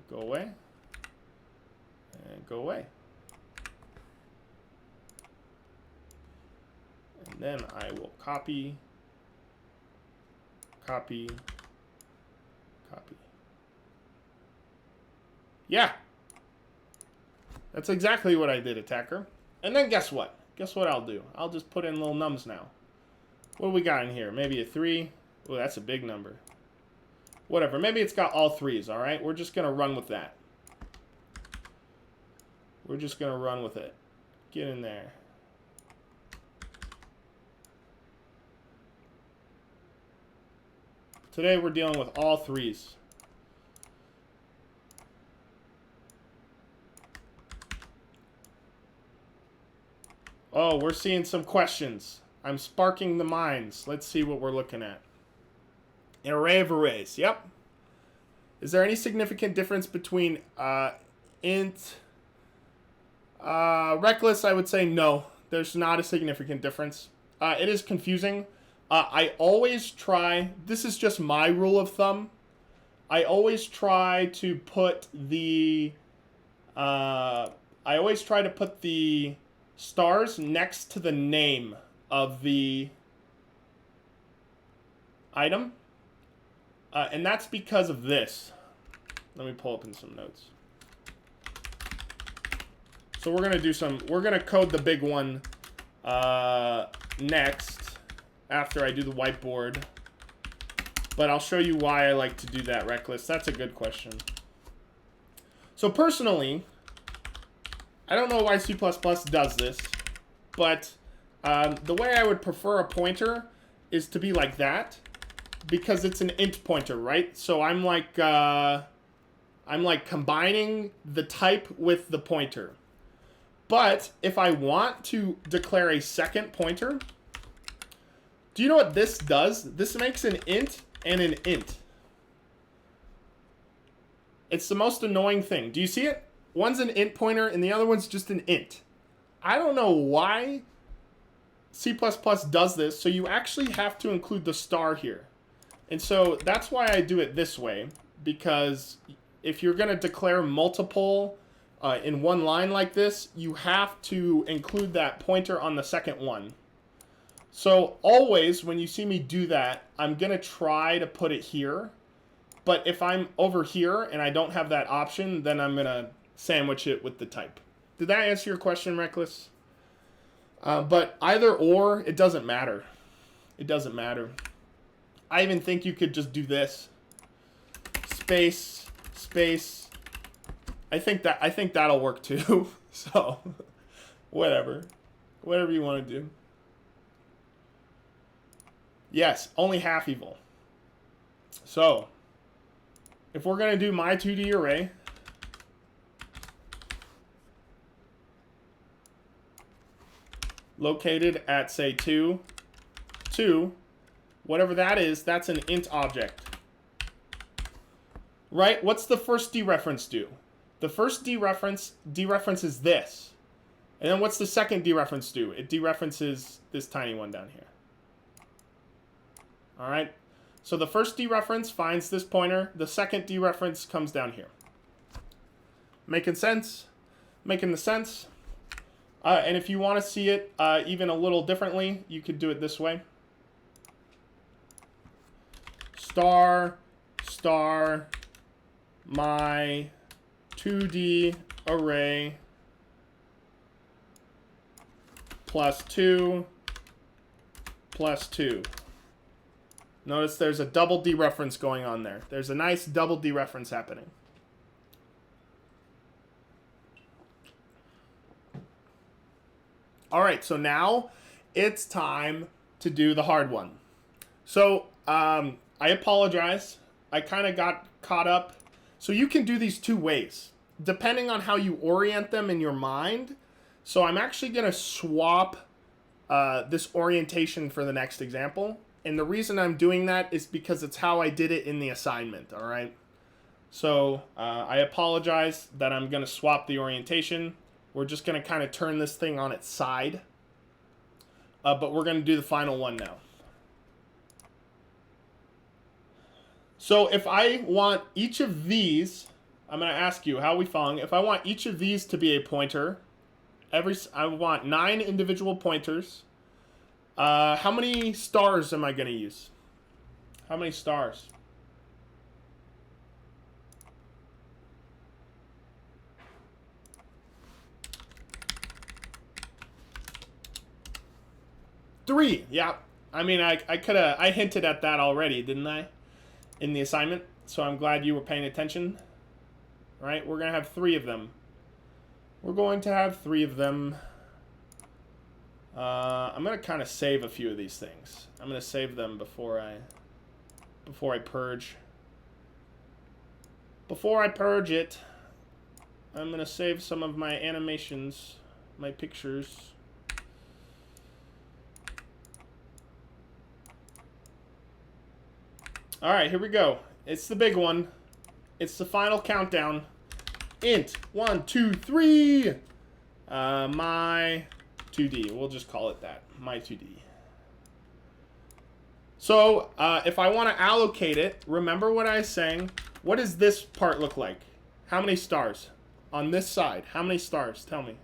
Speaker 1: go away, and go away. And then I will copy, copy, copy. Yeah. That's exactly what I did, attacker. And then guess what? Guess what I'll do? I'll just put in little nums now. What do we got in here? Maybe a 3. Oh, that's a big number. Whatever. Maybe it's got all 3s, all right? We're just going to run with that. We're just going to run with it. Get in there. Today we're dealing with all 3s. Oh, we're seeing some questions. I'm sparking the minds. Let's see what we're looking at. An array of arrays. Yep. Is there any significant difference between int, reckless? I would say no. There's not a significant difference. It is confusing. I always try, this is just my rule of thumb. I always try to put the, stars next to the name of the item. And that's because of this. Let me pull up in some notes. So we're gonna code the big one next after I do the whiteboard. But I'll show you why I like to do that, Reckless. That's a good question. So personally, I don't know why C++ does this, but the way I would prefer a pointer is to be like that, because it's an int pointer, right? So I'm like combining the type with the pointer. But if I want to declare a second pointer, do you know what this does? This makes an int and an int. It's the most annoying thing. Do you see it? One's an int pointer and the other one's just an int. I don't know why C++ does this, so you actually have to include the star here. And so that's why I do it this way, because if you're going to declare multiple in one line like this, you have to include that pointer on the second one. So always when you see me do that, I'm going to try to put it here. But if I'm over here and I don't have that option, then I'm going to sandwich it with the type. Did that answer your question, Reckless? But either or, it doesn't matter. It doesn't matter. I even think you could just do this. Space, space. I think that'll work too. So, whatever. Whatever you want to do. Yes, only half evil. So, if we're going to do my 2D array, located at, say, 2, whatever that is, that's an int object. Right? What's the first dereference do? The first dereference is this. And then what's the second dereference do? It dereferences this tiny one down here. All right? So the first dereference finds this pointer. The second dereference comes down here. Making sense? Making the sense? And if you want to see it even a little differently, you could do it this way. Star, star, my 2D array plus 2 plus 2. Notice there's a double dereference going on there. There's a nice double dereference happening. All right, so now it's time to do the hard one. So I apologize. I kind of got caught up. So you can do these two ways, depending on how you orient them in your mind. So I'm actually going to swap this orientation for the next example. And the reason I'm doing that is because it's how I did it in the assignment, all right? So I apologize that I'm going to swap the orientation. We're just going to kind of turn this thing on its side. But we're going to do the final one now. So if I want each of these, I'm going to ask you, how we following? If I want each of these to be a pointer, I want 9 individual pointers. How many stars am I going to use? How many stars? Three. Yeah. I mean, I could have, I hinted at that already, didn't I? In the assignment. So I'm glad you were paying attention. All right, we're going to have 3 of them. We're going to have 3 of them. I'm going to kind of save a few of these things. I'm going to save them before I purge. Before I purge it, I'm going to save some of my animations, my pictures. All right, here we go. It's the big one. It's the final countdown. Int 1, 2, 3. My 2D. We'll just call it that. My 2D. So if I want to allocate it, remember what I was saying. What does this part look like? How many stars? On this side, how many stars? Tell me.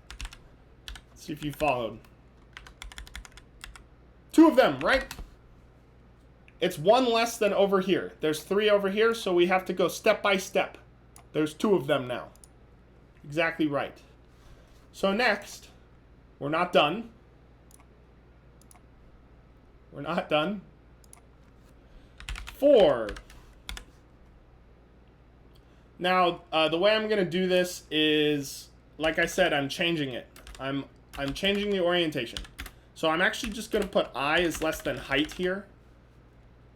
Speaker 1: Let's see if you followed. 2 of them, right? It's 1 less than over here. There's 3 over here, so we have to go step by step. There's 2 of them now. Exactly right. So next, we're not done. We're not done. 4. Now, the way I'm going to do this is, like I said, I'm changing it. I'm changing the orientation. So I'm actually just going to put I is less than height here.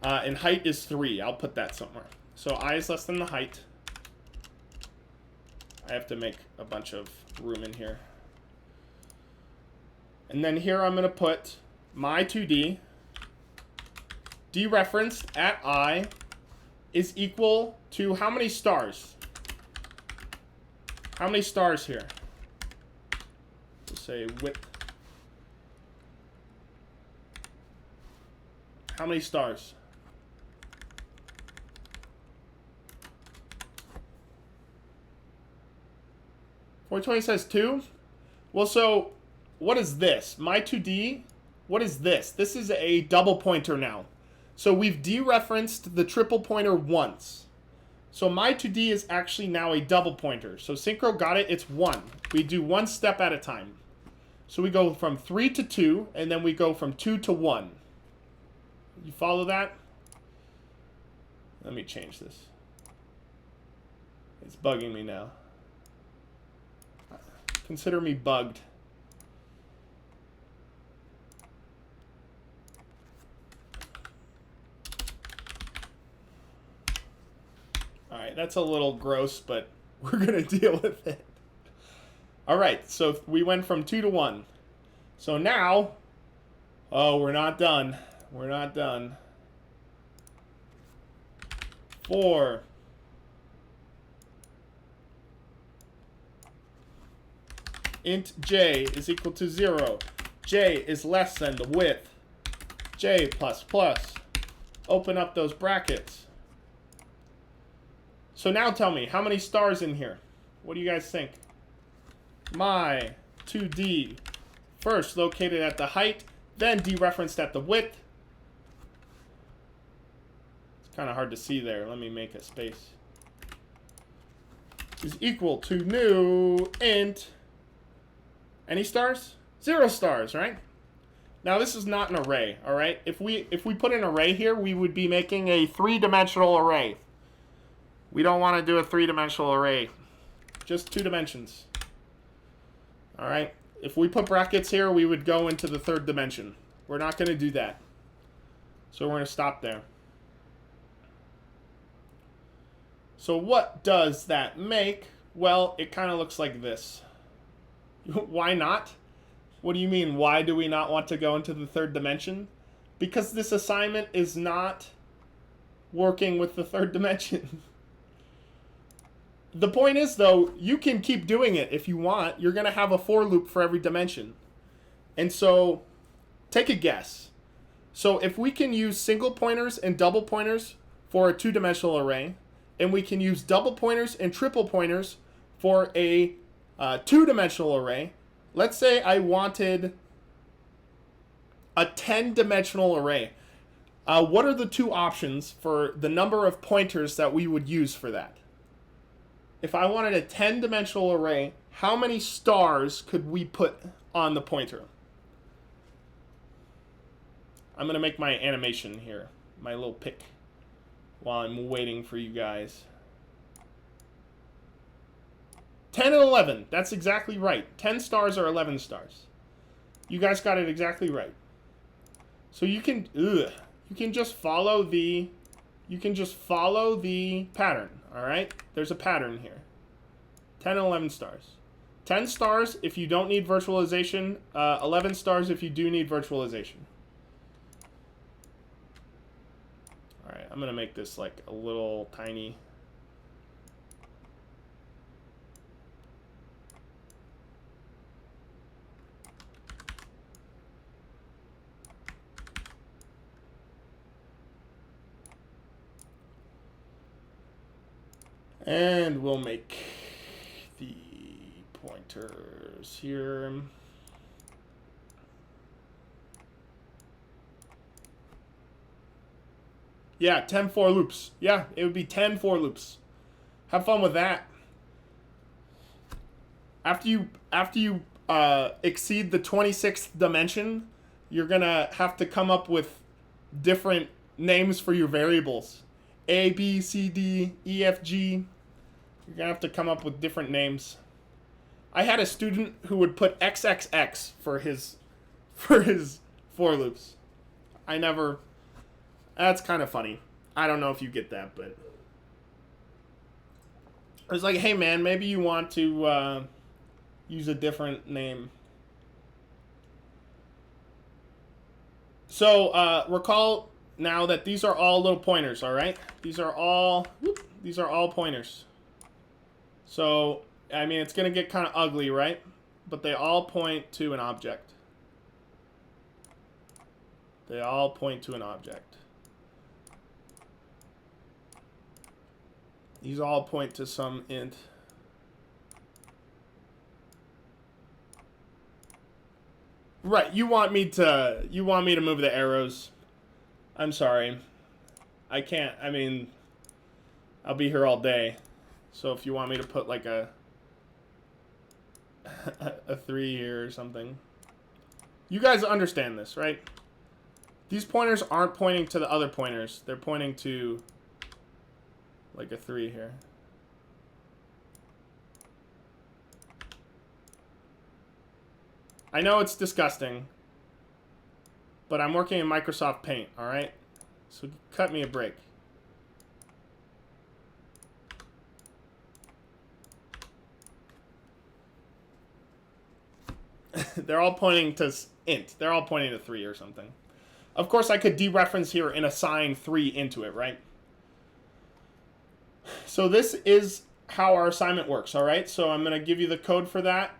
Speaker 1: And height is 3. I'll put that somewhere. So I is less than the height. I have to make a bunch of room in here. And then here I'm going to put my 2D dereferenced at I is equal to how many stars? How many stars here? We'll say width. How many stars? 420 says 2. Well, so what is this? My 2D, what is this? This is a double pointer now. So we've dereferenced the triple pointer once. So my 2D is actually now a double pointer. So Synchro got it, it's 1. We do 1 step at a time. So we go from 3 to 2, and then we go from 2 to 1. You follow that? Let me change this. It's bugging me now. Consider me bugged. Alright, that's a little gross, but we're going to deal with it. Alright, so we went from 2 to 1. So now, oh, we're not done. We're not done. 4. Int j is equal to 0. J is less than the width. J plus plus. Open up those brackets. So now tell me, how many stars in here? What do you guys think? My 2D, first located at the height, then dereferenced at the width. It's kind of hard to see there. Let me make a space. Is equal to new int. Any stars? 0 stars, right? Now this is not an array, all right? If we put an array here, we would be making a 3-dimensional array. We don't want to do a 3-dimensional array. Just 2 dimensions. All right? If we put brackets here, we would go into the 3rd dimension. We're not going to do that. So we're going to stop there. So what does that make? Well, it kind of looks like this. Why not? What do you mean, why do we not want to go into the 3rd dimension? Because this assignment is not working with the 3rd dimension. The point is, though, you can keep doing it if you want. You're going to have a for loop for every dimension. And so, take a guess. So if we can use single pointers and double pointers for a 2-dimensional array, and we can use double pointers and triple pointers for a 2-dimensional array, let's say I wanted a 10-dimensional array. What are the 2 options for the number of pointers that we would use for that? If I wanted a 10-dimensional array, how many stars could we put on the pointer? I'm going to make my animation here, my little pick, while I'm waiting for you guys. 10 and 11. That's exactly right. 10 stars or 11 stars. You guys got it exactly right. So you can just follow the pattern, all right? There's a pattern here. 10 and 11 stars. 10 stars if you don't need virtualization, 11 stars if you do need virtualization. All right, I'm going to make this like a little tiny. And we'll make the pointers here. Yeah, 10 for loops. Yeah, it would be 10 for loops. Have fun with that. After you exceed the 26th dimension, you're gonna have to come up with different names for your variables. A, B, C, D, E, F, G. You're gonna have to come up with different names. I had a student who would put XXX for his for loops. That's kind of funny. I don't know if you get that, but I was like, hey man, maybe you want to use a different name. So recall now that these are all little pointers, all right? These are all pointers. So, I mean, it's going to get kind of ugly, right? But they all point to an object. They all point to an object. These all point to some int. Right, you want me to move the arrows. I'm sorry. I can't. I mean, I'll be here all day. So if you want me to put like a 3 here or something. You guys understand this, right? These pointers aren't pointing to the other pointers. They're pointing to like a 3 here. I know it's disgusting, but I'm working in Microsoft Paint, all right? So cut me a break. They're all pointing to int. They're all pointing to 3 or something. Of course, I could dereference here and assign 3 into it, right? So this is how our assignment works, all right? So I'm going to give you the code for that,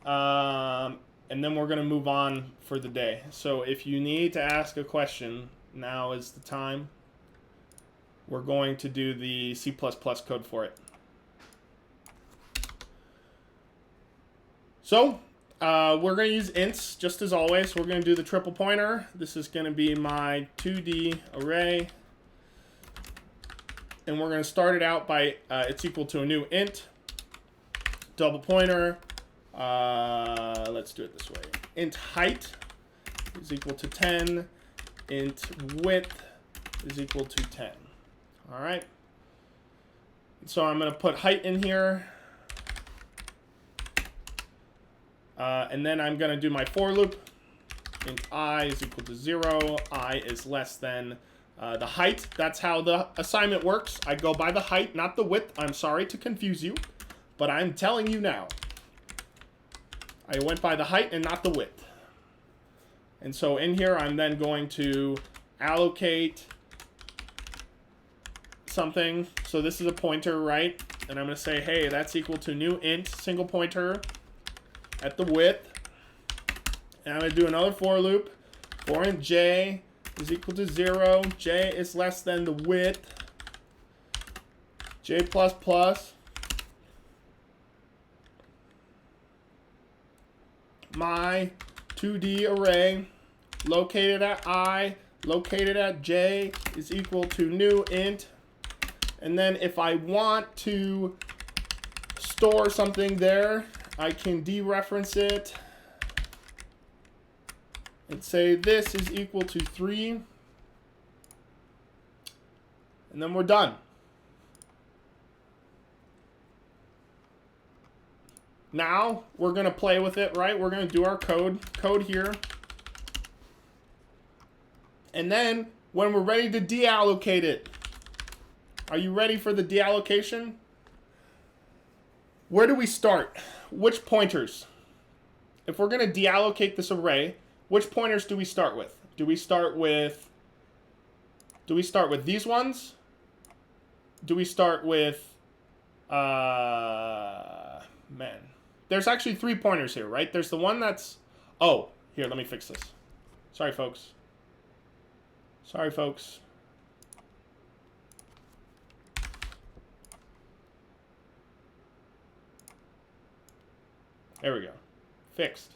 Speaker 1: and then we're going to move on for the day. So if you need to ask a question, now is the time. We're going to do the C++ code for it. So we're going to use ints, just as always. We're going to do the triple pointer. This is going to be my 2D array. And we're going to start it out by it's equal to a new int, double pointer. Let's do it this way. Int height is equal to 10. Int width is equal to 10. All right. So I'm going to put height in here. And then I'm going to do my for loop. Int I is equal to 0. I is less than the height. That's how the assignment works. I go by the height, not the width. I'm sorry to confuse you, but I'm telling you now. I went by the height and not the width. And so in here, I'm then going to allocate something. So this is a pointer, right? And I'm going to say, hey, that's equal to new int, single pointer at the width. And I'm going to do another for loop. For int j is equal to 0. J is less than the width. J plus plus. My 2D array located at I, located at j is equal to new int. And then if I want to store something there, I can dereference it. and say this is equal to 3. And then we're done. Now we're going to play with it, right? We're going to do our code here. And then when we're ready to deallocate it, are you ready for the deallocation? Where do we start? Which pointers? If we're going to deallocate this array, which pointers do we start with? Do we start with these ones? Do we start with man. There's actually 3 pointers here, right? There's the one that's oh, here, let me fix this. Sorry, folks. Sorry, folks. There we go. Fixed.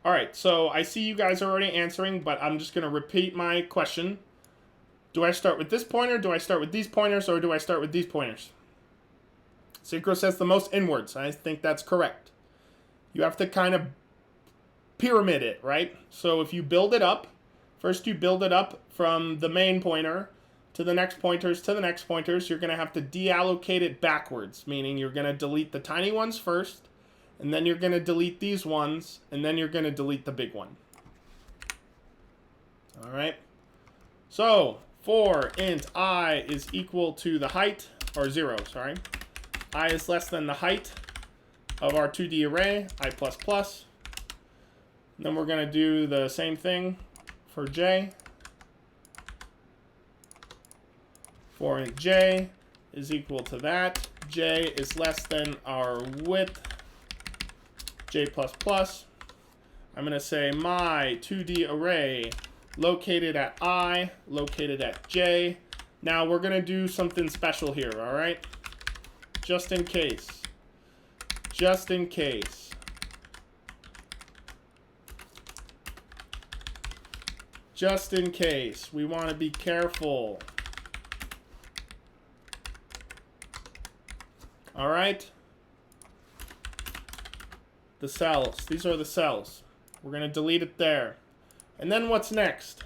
Speaker 1: All right, so I see you guys are already answering, but I'm just going to repeat my question. Do I start with this pointer, do I start with these pointers, or do I start with these pointers? Synchro says the most inwards. I think that's correct. You have to kind of pyramid it, right? So if you build it up, first you build it up from the main pointer to the next pointers to the next pointers. You're going to have to deallocate it backwards, meaning you're going to delete the tiny ones first, and then you're going to delete these ones, and then you're going to delete the big one. All right. So for int I is equal to the height, or 0, sorry. I is less than the height of our 2D array, I++. Then we're going to do the same thing for j. For int j is equal to that. J is less than our width, j++. I'm going to say my 2D array located at I, located at j. Now we're going to do something special here, all right? Just in case. Just in case. Just in case. We want to be careful. All right? The cells. These are the cells. We're going to delete it there. And then what's next?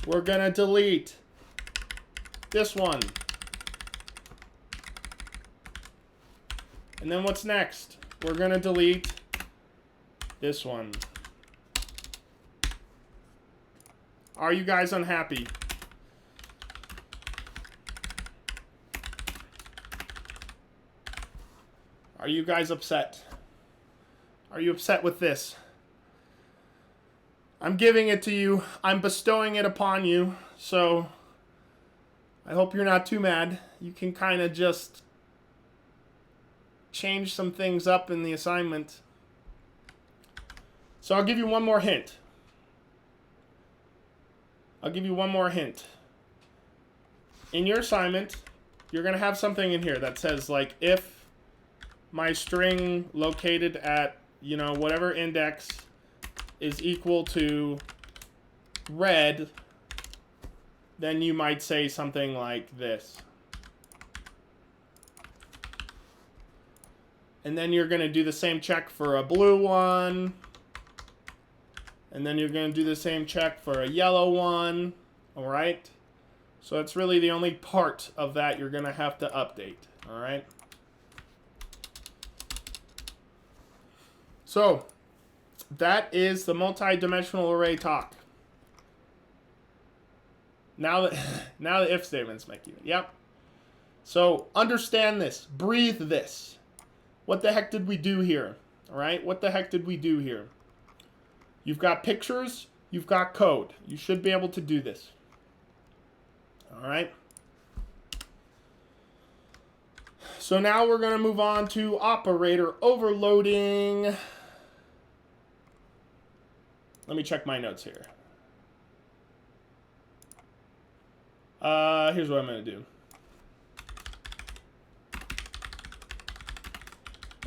Speaker 1: We're going to delete this one. And then what's next? We're going to delete this one. Are you guys unhappy? Are you guys upset? Are you upset with this? I'm giving it to you. I'm bestowing it upon you. So I hope you're not too mad. You can kind of just change some things up in the assignment. So I'll give you one more hint. I'll give you one more hint. In your assignment, you're going to have something in here that says, like, if my string located at, you know, whatever index is equal to red, then you might say something like this. And then you're going to do the same check for a blue one. And then you're going to do the same check for a yellow one. All right? So it's really the only part of that you're going to have to update. All right? So that is the multi-dimensional array talk. Now the if statements make you. Yep. So understand this. Breathe this. What the heck did we do here? All right? What the heck did we do here? You've got pictures. You've got code. You should be able to do this. All right? So now we're going to move on to operator overloading. Let me check my notes here. Here's what I'm going to do.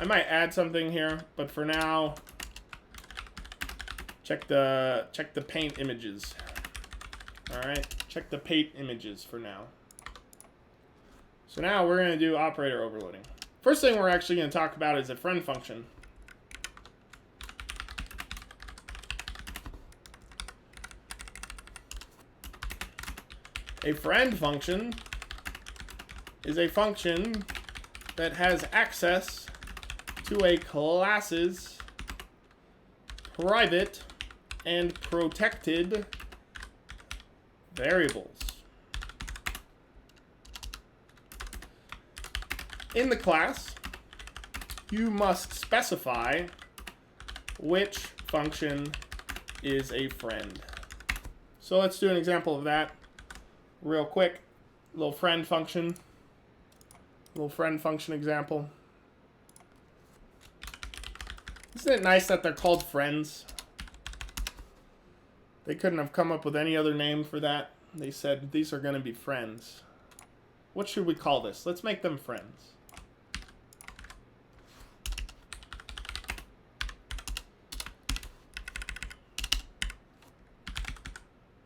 Speaker 1: I might add something here, but for now, check the paint images. All right, check the paint images for now. So now we're going to do operator overloading. First thing we're actually going to talk about is a friend function. A friend function is a function that has access to a class's private and protected variables. In the class, you must specify which function is a friend. So let's do an example of that real quick. Little friend function example. Isn't it nice that they're called friends? They couldn't have come up with any other name for that. They said these are going to be friends. What should we call this? Let's make them friends.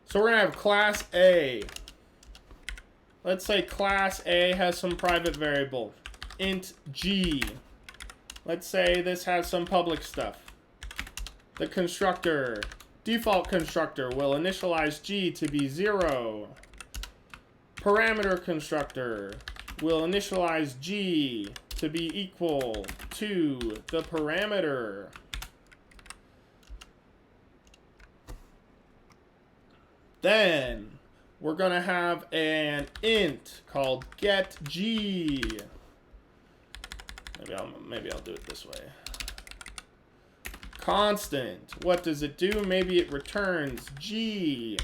Speaker 1: So we're going to have class A. Let's say class A has some private variable, int G. Let's say this has some public stuff. The constructor, default constructor, will initialize G to be 0. Parameter constructor will initialize G to be equal to the parameter. Then we're going to have an int called getG. Maybe I'll do it this way. Constant. What does it do? Maybe it returns G.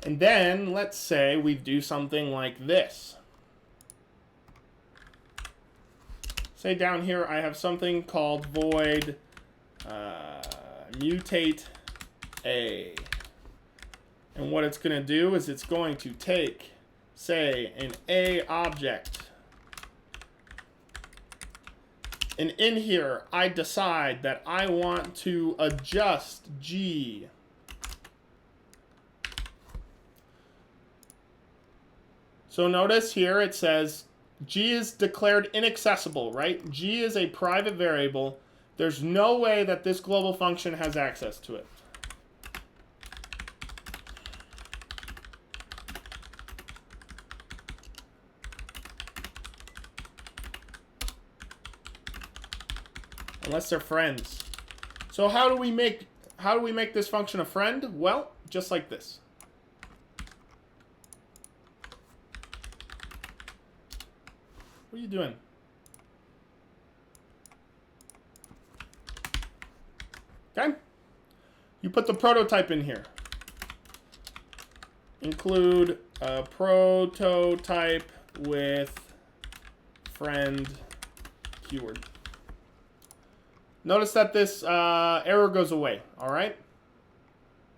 Speaker 1: And then let's say we do something like this. Say down here I have something called void mutate A. And what it's going to do is it's going to take, say, an A object. And in here, I decide that I want to adjust G. So notice here it says G is declared inaccessible, right? G is a private variable. There's no way that this global function has access to it. Unless they're friends. So how do we make this function a friend? Well, just like this. What are you doing? Okay. You put the prototype in here. Include a prototype with friend keyword. Notice that this error goes away, all right?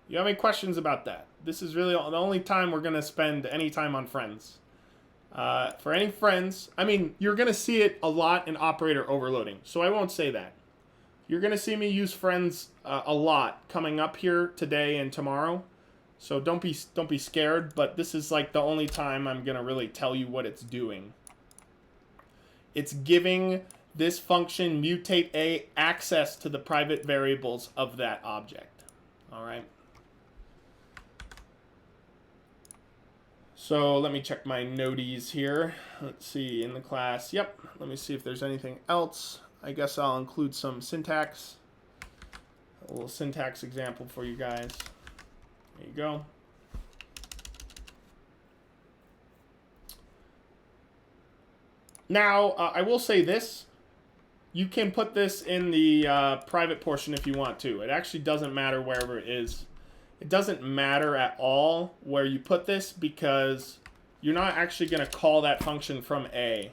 Speaker 1: You have any questions about that? This is really the only time we're going to spend any time on friends. For any friends, I mean, you're going to see it a lot in operator overloading, so I won't say that. You're going to see me use friends a lot coming up here today and tomorrow, so don't be scared, but this is like the only time I'm going to really tell you what it's doing. It's giving this function mutate A access to the private variables of that object. All right. So let me check my noties here. Let's see in the class. Yep. Let me see if there's anything else. I guess I'll include some syntax. A little syntax example for you guys. There you go. Now, I will say this. You can put this in the private portion if you want to. It actually doesn't matter wherever it is. It doesn't matter at all where you put this because you're not actually going to call that function from A.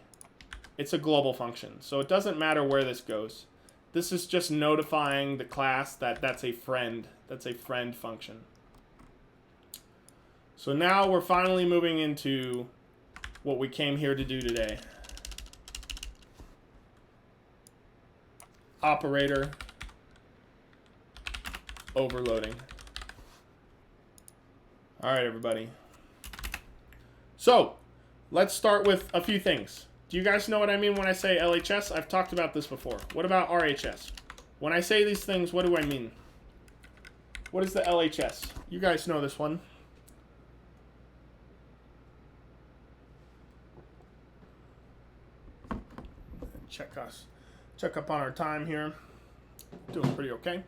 Speaker 1: It's a global function, so it doesn't matter where this goes. This is just notifying the class that that's a friend. That's a friend function. So now we're finally moving into what we came here to do today. Operator overloading. All right, everybody. So let's start with a few things. Do you guys know what I mean when I say LHS? I've talked about this before. What about RHS? When I say these things, what do I mean? What is the LHS? You guys know this one. check up on our time here. Doing pretty okay.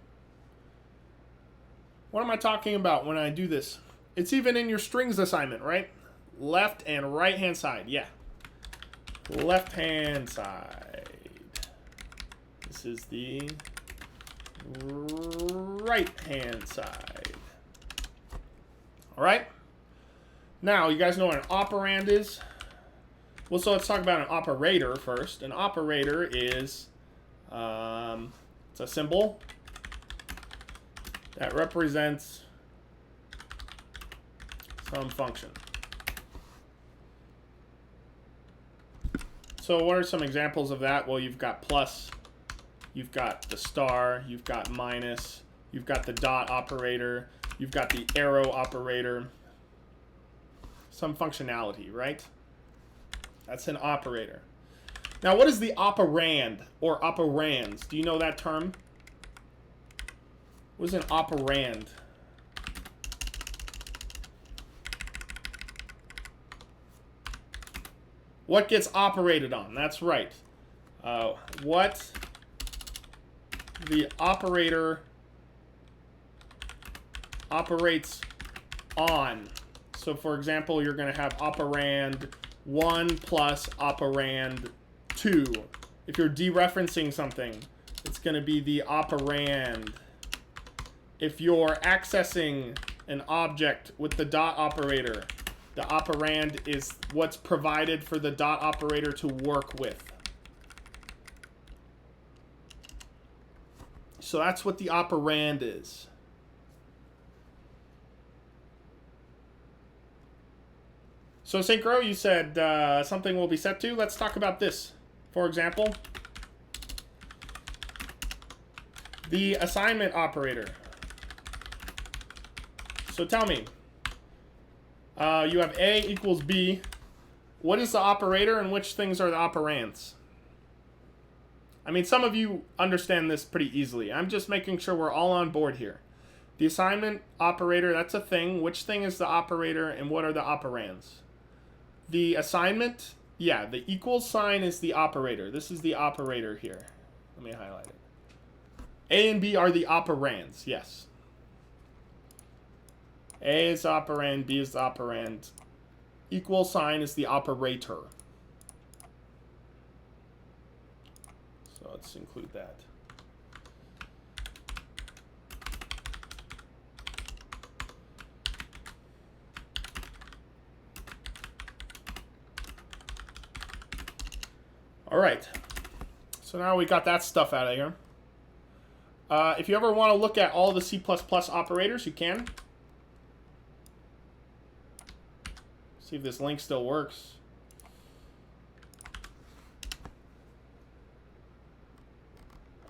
Speaker 1: What am I talking about when I do this? It's even in your strings assignment, right? Left and right hand side, yeah. Left hand side. This is the right hand side. All right. Now, you guys know what an operand is? Well, so let's talk about an operator first. An operator is it's a symbol that represents some function. So what are some examples of that? Well, you've got plus, you've got the star, you've got minus, you've got the dot operator, you've got the arrow operator. Some functionality, right? That's an operator. Now, what is the operand or operands? Do you know that term? What is an operand? What gets operated on? That's right. What the operator operates on. So, for example, you're going to have operand 1 plus operand 2. If you're dereferencing something, it's going to be the operand. If you're accessing an object with the dot operator, the operand is what's provided for the dot operator to work with. So that's what the operand is. So Synchro, you said something will be set to. Let's talk about this. For example, the assignment operator. So tell me, you have A equals B. What is the operator and which things are the operands? I mean, some of you understand this pretty easily. I'm just making sure we're all on board here. The assignment operator, that's a thing. Which thing is the operator and what are the operands? The assignment, yeah, the equal sign is the operator. This is the operator here. Let me highlight it. A and B are the operands, yes. A is the operand, B is the operand. Equal sign is the operator. So let's include that. All right, so now we got that stuff out of here. If you ever want to look at all the C++ operators, you can. See if this link still works.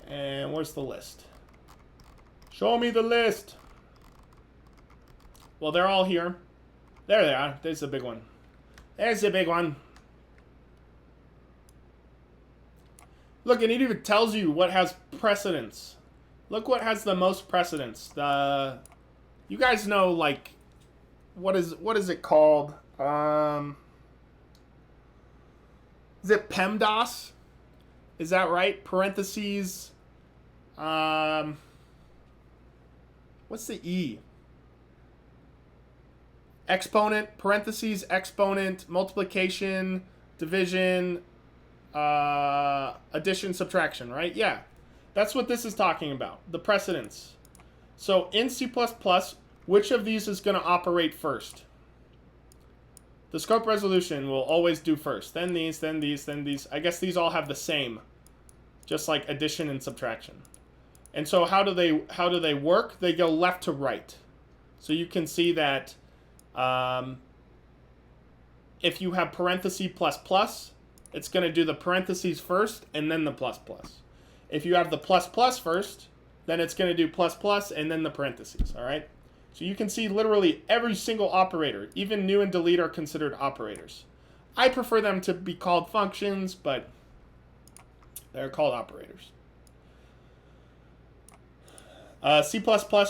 Speaker 1: And where's the list? Show me the list. Well, they're all here. There they are. There's the big one. There's the big one. Look, and it even tells you what has precedence. Look what has the most precedence. You guys know, like, what is it called? Is it PEMDAS? Is that right? Parentheses. What's the E? Exponent, parentheses, exponent, multiplication, division, addition, subtraction, right? Yeah. That's what this is talking about, the precedence. So in C++, which of these is going to operate first? The scope resolution will always do first, then these, then these, then these. I guess these all have the same, just like addition and subtraction. And so how do they work? They go left to right. So you can see that if you have parenthesis plus plus, it's going to do the parentheses first and then the plus plus. If you have the plus plus first, then it's going to do plus plus and then the parentheses, all right? So you can see literally every single operator, even new and delete, are considered operators. I prefer them to be called functions, but they're called operators. C++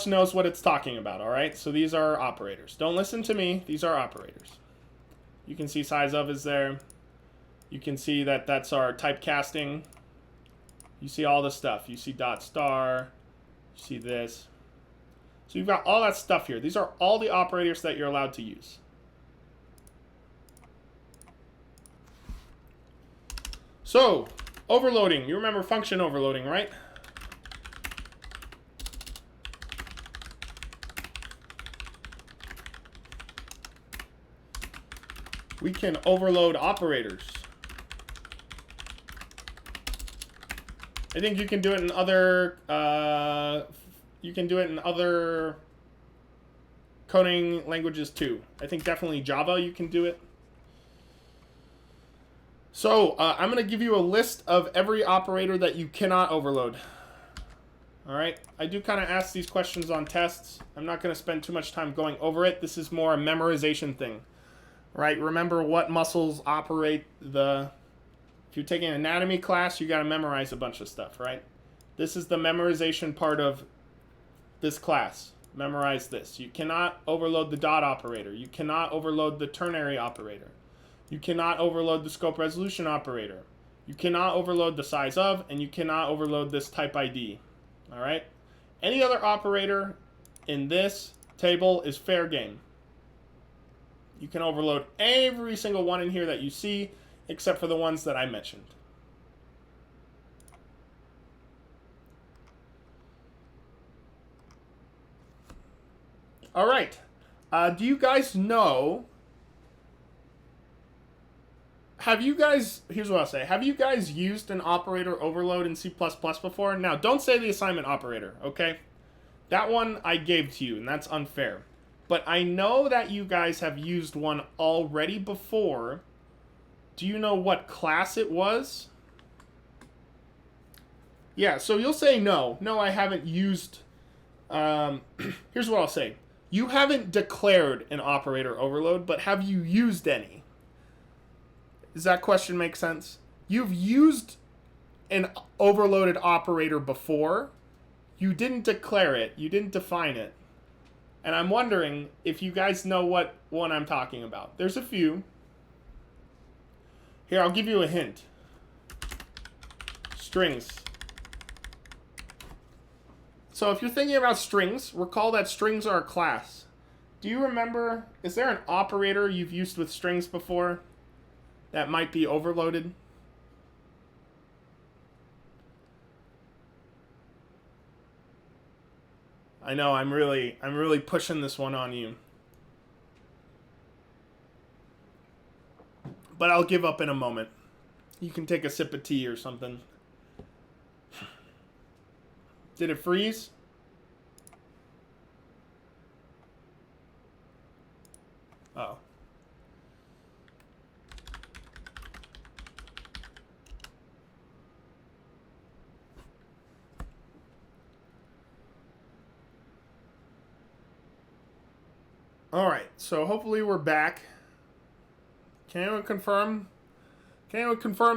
Speaker 1: knows what it's talking about, all right? So these are operators. Don't listen to me. These are operators. You can see size of is there. You can see that that's our typecasting. You see all the stuff. You see dot star. You see this. So you've got all that stuff here. These are all the operators that you're allowed to use. So, overloading. You remember function overloading, right? We can overload operators. I think you can do it in other coding languages too. I think definitely Java you can do it. So I'm going to give you a list of every operator that you cannot overload. All right. I do kind of ask these questions on tests. I'm not going to spend too much time going over it. This is more a memorization thing, right? Remember what muscles operate the... If you're taking an anatomy class, you got to memorize a bunch of stuff, right? This is the memorization part of this class. Memorize this. You cannot overload the dot operator. You cannot overload the ternary operator. You cannot overload the scope resolution operator. You cannot overload the size of, and you cannot overload this type ID. All right? Any other operator in this table is fair game. You can overload every single one in here that you see, except for the ones that I mentioned. All right. Do you guys know... Here's what I'll say. Have you guys used an operator overload in C++ before? Now, don't say the assignment operator, okay? That one I gave to you, and that's unfair. But I know that you guys have used one already before. Do you know what class it was? Yeah, so you'll say no. No, I haven't used... here's what I'll say. You haven't declared an operator overload, but have you used any? Does that question make sense? You've used an overloaded operator before. You didn't declare it. You didn't define it. And I'm wondering if you guys know what one I'm talking about. There's a few. Here, I'll give you a hint. Strings. So if you're thinking about strings, recall that strings are a class. Do you remember, is there an operator you've used with strings before that might be overloaded? I know I'm really pushing this one on you. But I'll give up in a moment. You can take a sip of tea or something. Did it freeze? Oh. All right, so hopefully we're back. Can anyone confirm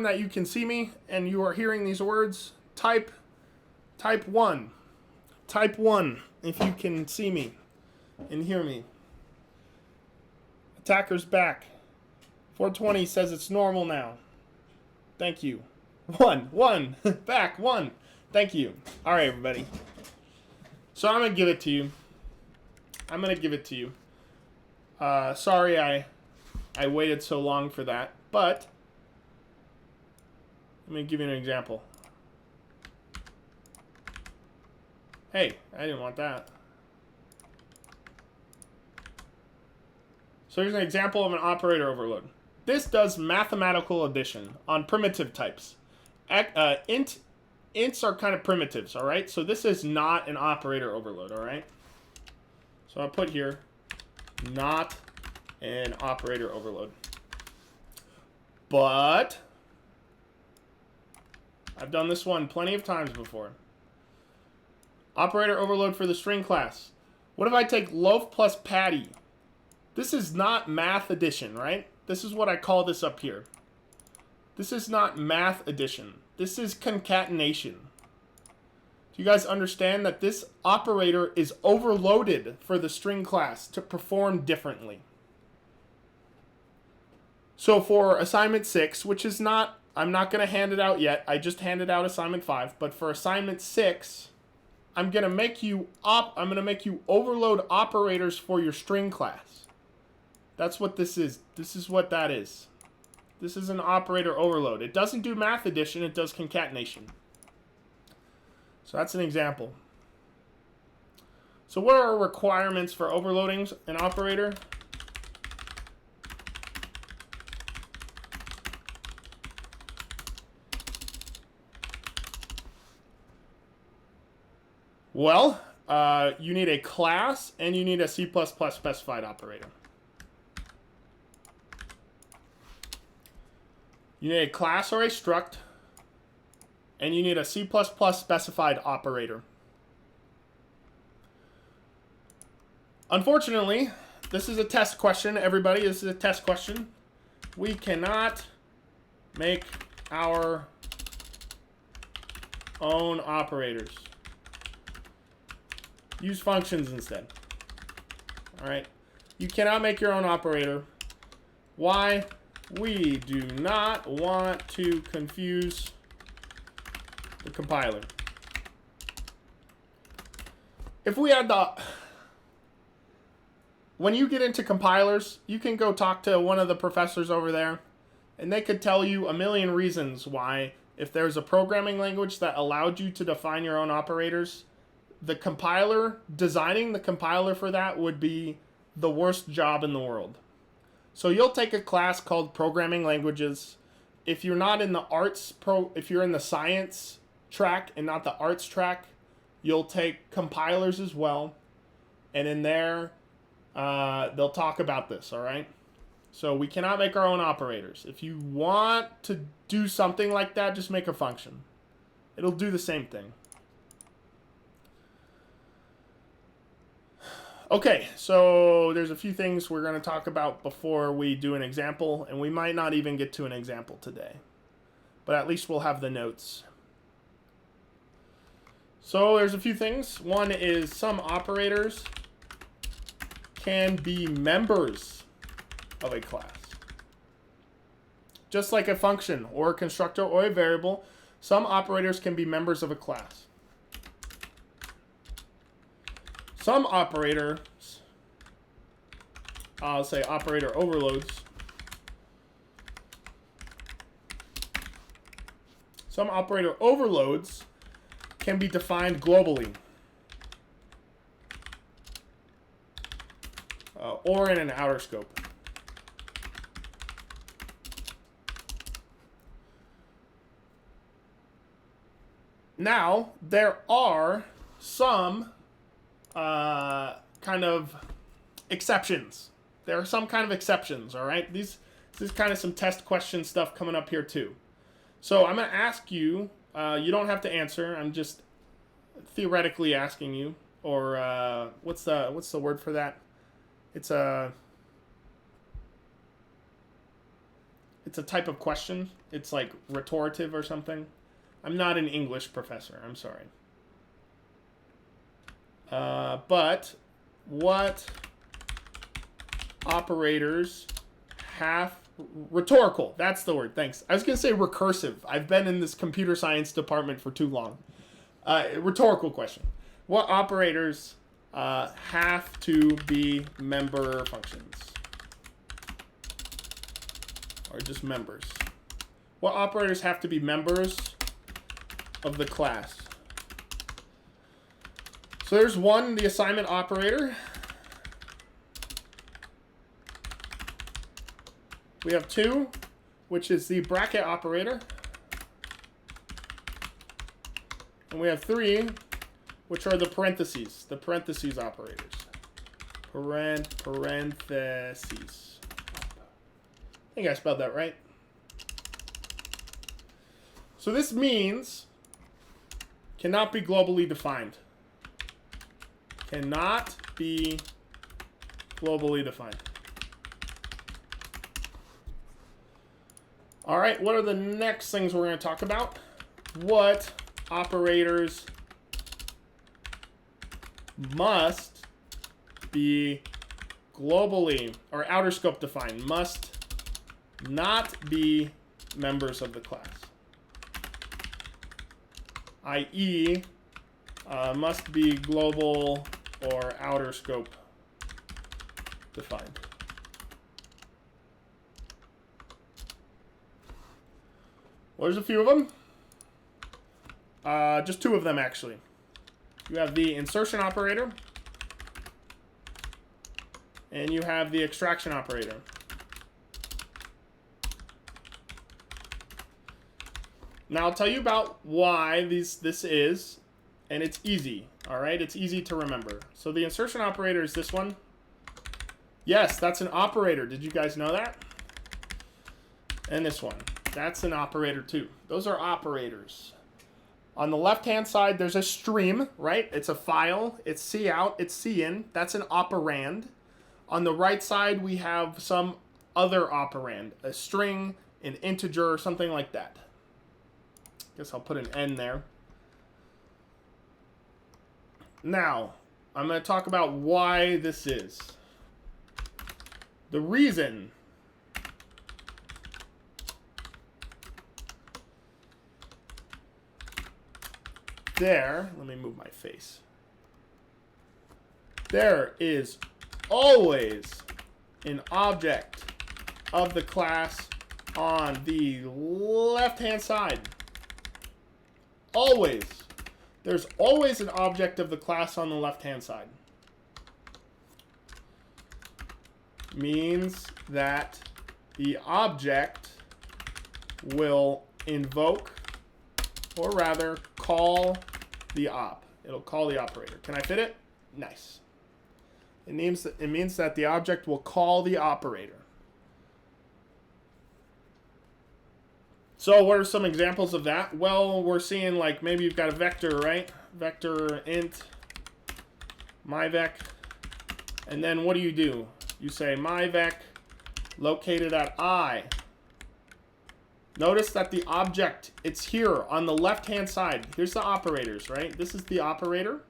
Speaker 1: that you can see me and you are hearing these words? Type 1. Type 1 if you can see me and hear me. Attacker's back. 420 says it's normal now. Thank you. 1. Back. 1. Thank you. All right, everybody. So I'm going to give it to you. Sorry I waited so long for that, but let me give you an example. Hey, I didn't want that. So here's an example of an operator overload. This does mathematical addition on primitive types. Ints are kind of primitives, all right? So this is not an operator overload, all right? So I'll put here, not an operator overload. But I've done this one plenty of times before. Operator overload for the string class. What if I take loaf plus patty? This is not math addition, right? This is what I call this up here. This is not math addition. This is concatenation. Do you guys understand that this operator is overloaded for the string class to perform differently? So for assignment 6, which is not I'm not going to hand it out yet. I just handed out assignment 5. But for assignment 6, I'm going to make you overload operators for your string class. That's what this is. This is what that is. This is an operator overload. It doesn't do math addition. It does concatenation. So that's an example. So what are requirements for overloading an operator? Well, you need a class and you need a C++ specified operator. You need a class or a struct, and you need a C++ specified operator. Unfortunately, this is a test question, everybody. This is a test question. We cannot make our own operators. Use functions instead. All right. You cannot make your own operator. Why? We do not want to confuse the compiler. If we had the... When you get into compilers, you can go talk to one of the professors over there, and they could tell you a million reasons why, if there's a programming language that allowed you to define your own operators, the compiler, designing the compiler for that would be the worst job in the world. So you'll take a class called programming languages. If you're not in the if you're in the science track and not the arts track, you'll take compilers as well. And in there, they'll talk about this, all right? So we cannot make our own operators. If you want to do something like that, just make a function. It'll do the same thing. Okay, so there's a few things we're going to talk about before we do an example, and we might not even get to an example today. But at least we'll have the notes. So there's a few things. One is some operators can be members of a class. Just like a function or a constructor or a variable, some operators can be members of a class. Some operators, I'll say operator overloads. Some operator overloads can be defined globally or in an outer scope. Now, there are some kind of exceptions. There are some kind of exceptions, all right? This is kind of some test question stuff coming up here too. So I'm going to ask you, you don't have to answer, I'm just theoretically asking you, or what's the word for that? It's a type of question. It's like rhetoricative or something. I'm not an English professor, I'm sorry. But what operators have rhetorical? That's the word. Thanks. I was going to say recursive. I've been in this computer science department for too long. Rhetorical question. What operators have to be member functions? Or just members? What operators have to be members of the class? So there's one, the assignment operator. We have two, which is the bracket operator. And we have three, which are the parentheses operators. Parentheses. I think I spelled that right. So this means cannot be globally defined. Cannot be globally defined. All right, what are the next things we're going to talk about? What operators must be globally or outer scope defined? Must not be members of the class, i.e. Must be global or outer scope defined. Well, there's a few of them. Just two of them, actually. You have the insertion operator, and you have the extraction operator. Now, I'll tell you about why this is, and it's easy, all right? It's easy to remember. So the insertion operator is this one. Yes, that's an operator. Did you guys know that? And this one. That's an operator too. Those are operators. On the left-hand side, there's a stream, right? It's a file. It's C out. It's C in. That's an operand. On the right side, we have some other operand, a string, an integer, or something like that. Guess I'll put an N there. Now, I'm going to talk about why this is. The reason there, let me move my face. There is always an object of the class on the left-hand side. Always. There's always an object of the class on the left-hand side. Means that the object will invoke, or rather call the op. It'll call the operator. Can I fit it? Nice. It means that the object will call the operator. So what are some examples of that? Well, we're seeing like maybe you've got a vector, right? Vector int myvec. And then what do? You say myvec located at I. Notice that the object, it's here on the left-hand side. Here's the operators, right? This is the operator.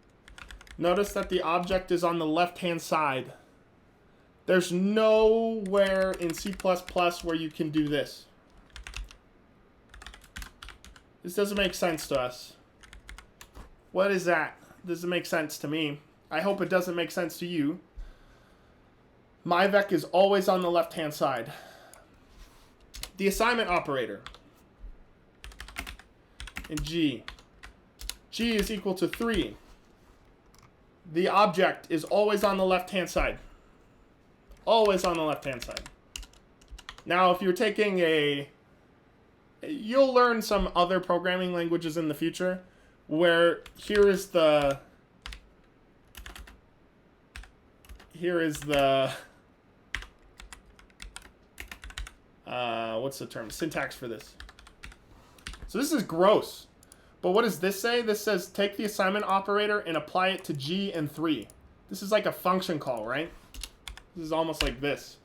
Speaker 1: Notice that the object is on the left-hand side. There's nowhere in C++ where you can do this. This doesn't make sense to us. What is that? Doesn't make sense to me. I hope it doesn't make sense to you. myvec is always on the left-hand side. The assignment operator in G. G is equal to 3. The object is always on the left-hand side. Always on the left-hand side. Now, if you're taking a... You'll learn some other programming languages in the future where here is the... what's the term? Syntax for this. So this is gross. But what does this say? This says take the assignment operator and apply it to G and 3. This is like a function call, right? This is almost like this.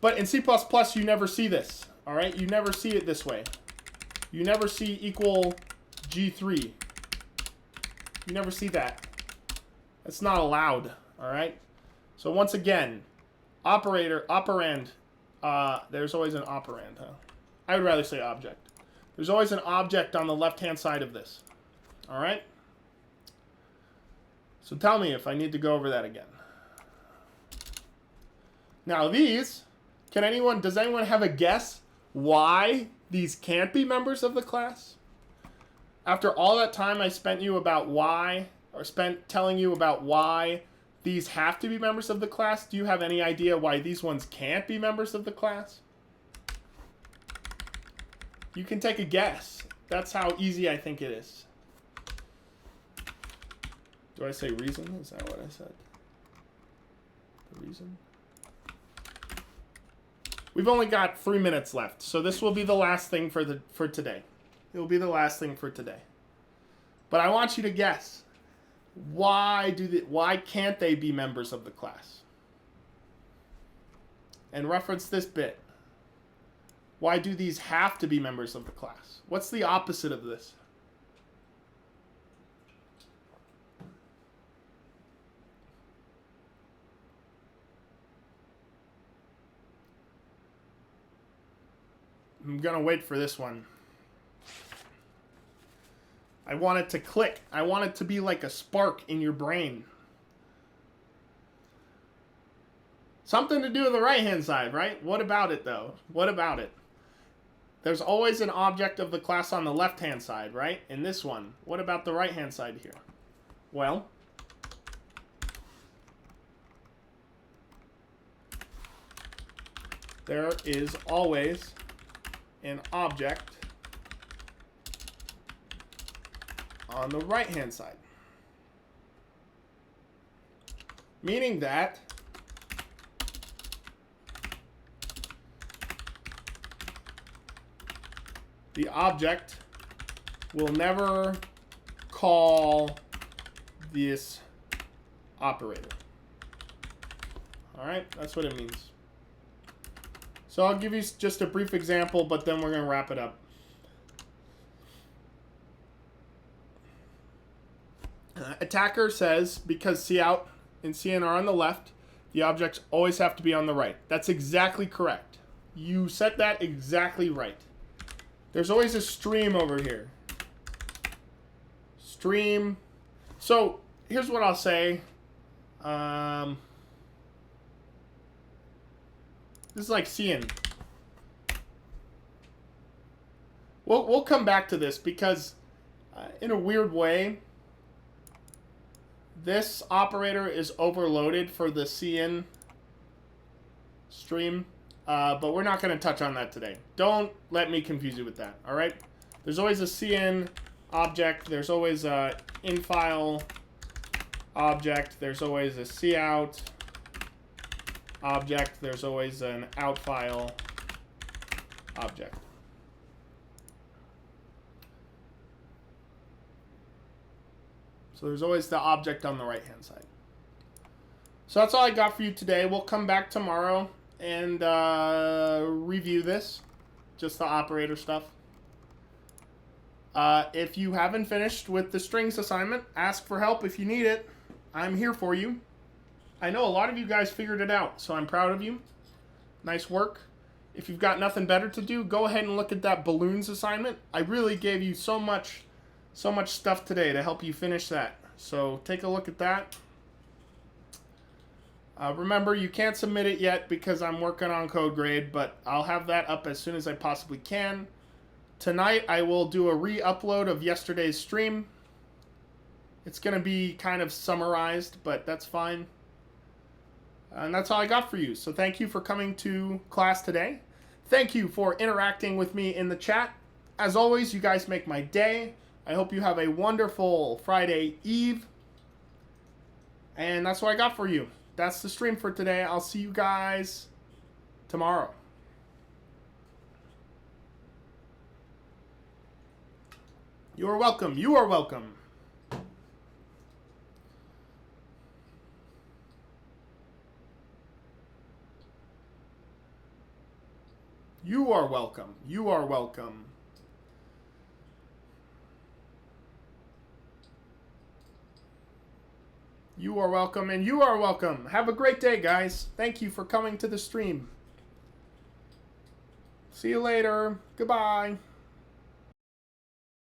Speaker 1: But in C++, you never see this, all right? You never see it this way. You never see equal G3. You never see that. That's not allowed, all right? So once again, operand, there's always an operand, huh? I would rather say object. There's always an object on the left-hand side of this, all right? So tell me if I need to go over that again. Now these, does anyone have a guess why these can't be members of the class? After all that time I spent telling you about why these have to be members of the class, do you have any idea why these ones can't be members of the class? You can take a guess. That's how easy I think it is. Do I say reason? Is that what I said? The reason? We've only got 3 minutes left, so this will be the last thing for today. It will be the last thing for today. But I want you to guess. Why can't they be members of the class? And reference this bit. Why do these have to be members of the class? What's the opposite of this? I'm going to wait for this one. I want it to click. I want it to be like a spark in your brain. Something to do with the right-hand side, right? What about it, though? What about it? There's always an object of the class on the left-hand side, right? In this one. What about the right-hand side here? Well, there is always an object on the right-hand side. Meaning that the object will never call this operator. All right, that's what it means. So I'll give you just a brief example, but then we're going to wrap it up. Attacker says, because cout and cin are on the left, the objects always have to be on the right. That's exactly correct. You set that exactly right. There's always a stream over here. Stream. So here's what I'll say. This is like cin. We'll come back to this because in a weird way, this operator is overloaded for the cin stream, but we're not going to touch on that today. Don't let me confuse you with that, all right? There's always a cin object. There's always a in-file object. There's always a cout object. There's always an out-file object. So there's always the object on the right-hand side. So that's all I got for you today. We'll come back tomorrow and review this, just the operator stuff. If you haven't finished with the strings assignment, ask for help if you need it. I'm here for you. I know a lot of you guys figured it out, so I'm proud of you. Nice work. If you've got nothing better to do, go ahead and look at that balloons assignment. I really gave you so much stuff today to help you finish that. So take a look at that. Remember, you can't submit it yet because I'm working on code grade, but I'll have that up as soon as I possibly can. Tonight, I will do a re-upload of yesterday's stream. It's going to be kind of summarized, but that's fine. And that's all I got for you. So thank you for coming to class today. Thank you for interacting with me in the chat. As always, you guys make my day. I hope you have a wonderful Friday Eve. And that's what I got for you. That's the stream for today. I'll see you guys tomorrow. You are welcome. You are welcome. You are welcome. You are welcome. You are welcome, and you are welcome. Have a great day, guys. Thank you for coming to the stream. See you later. Goodbye.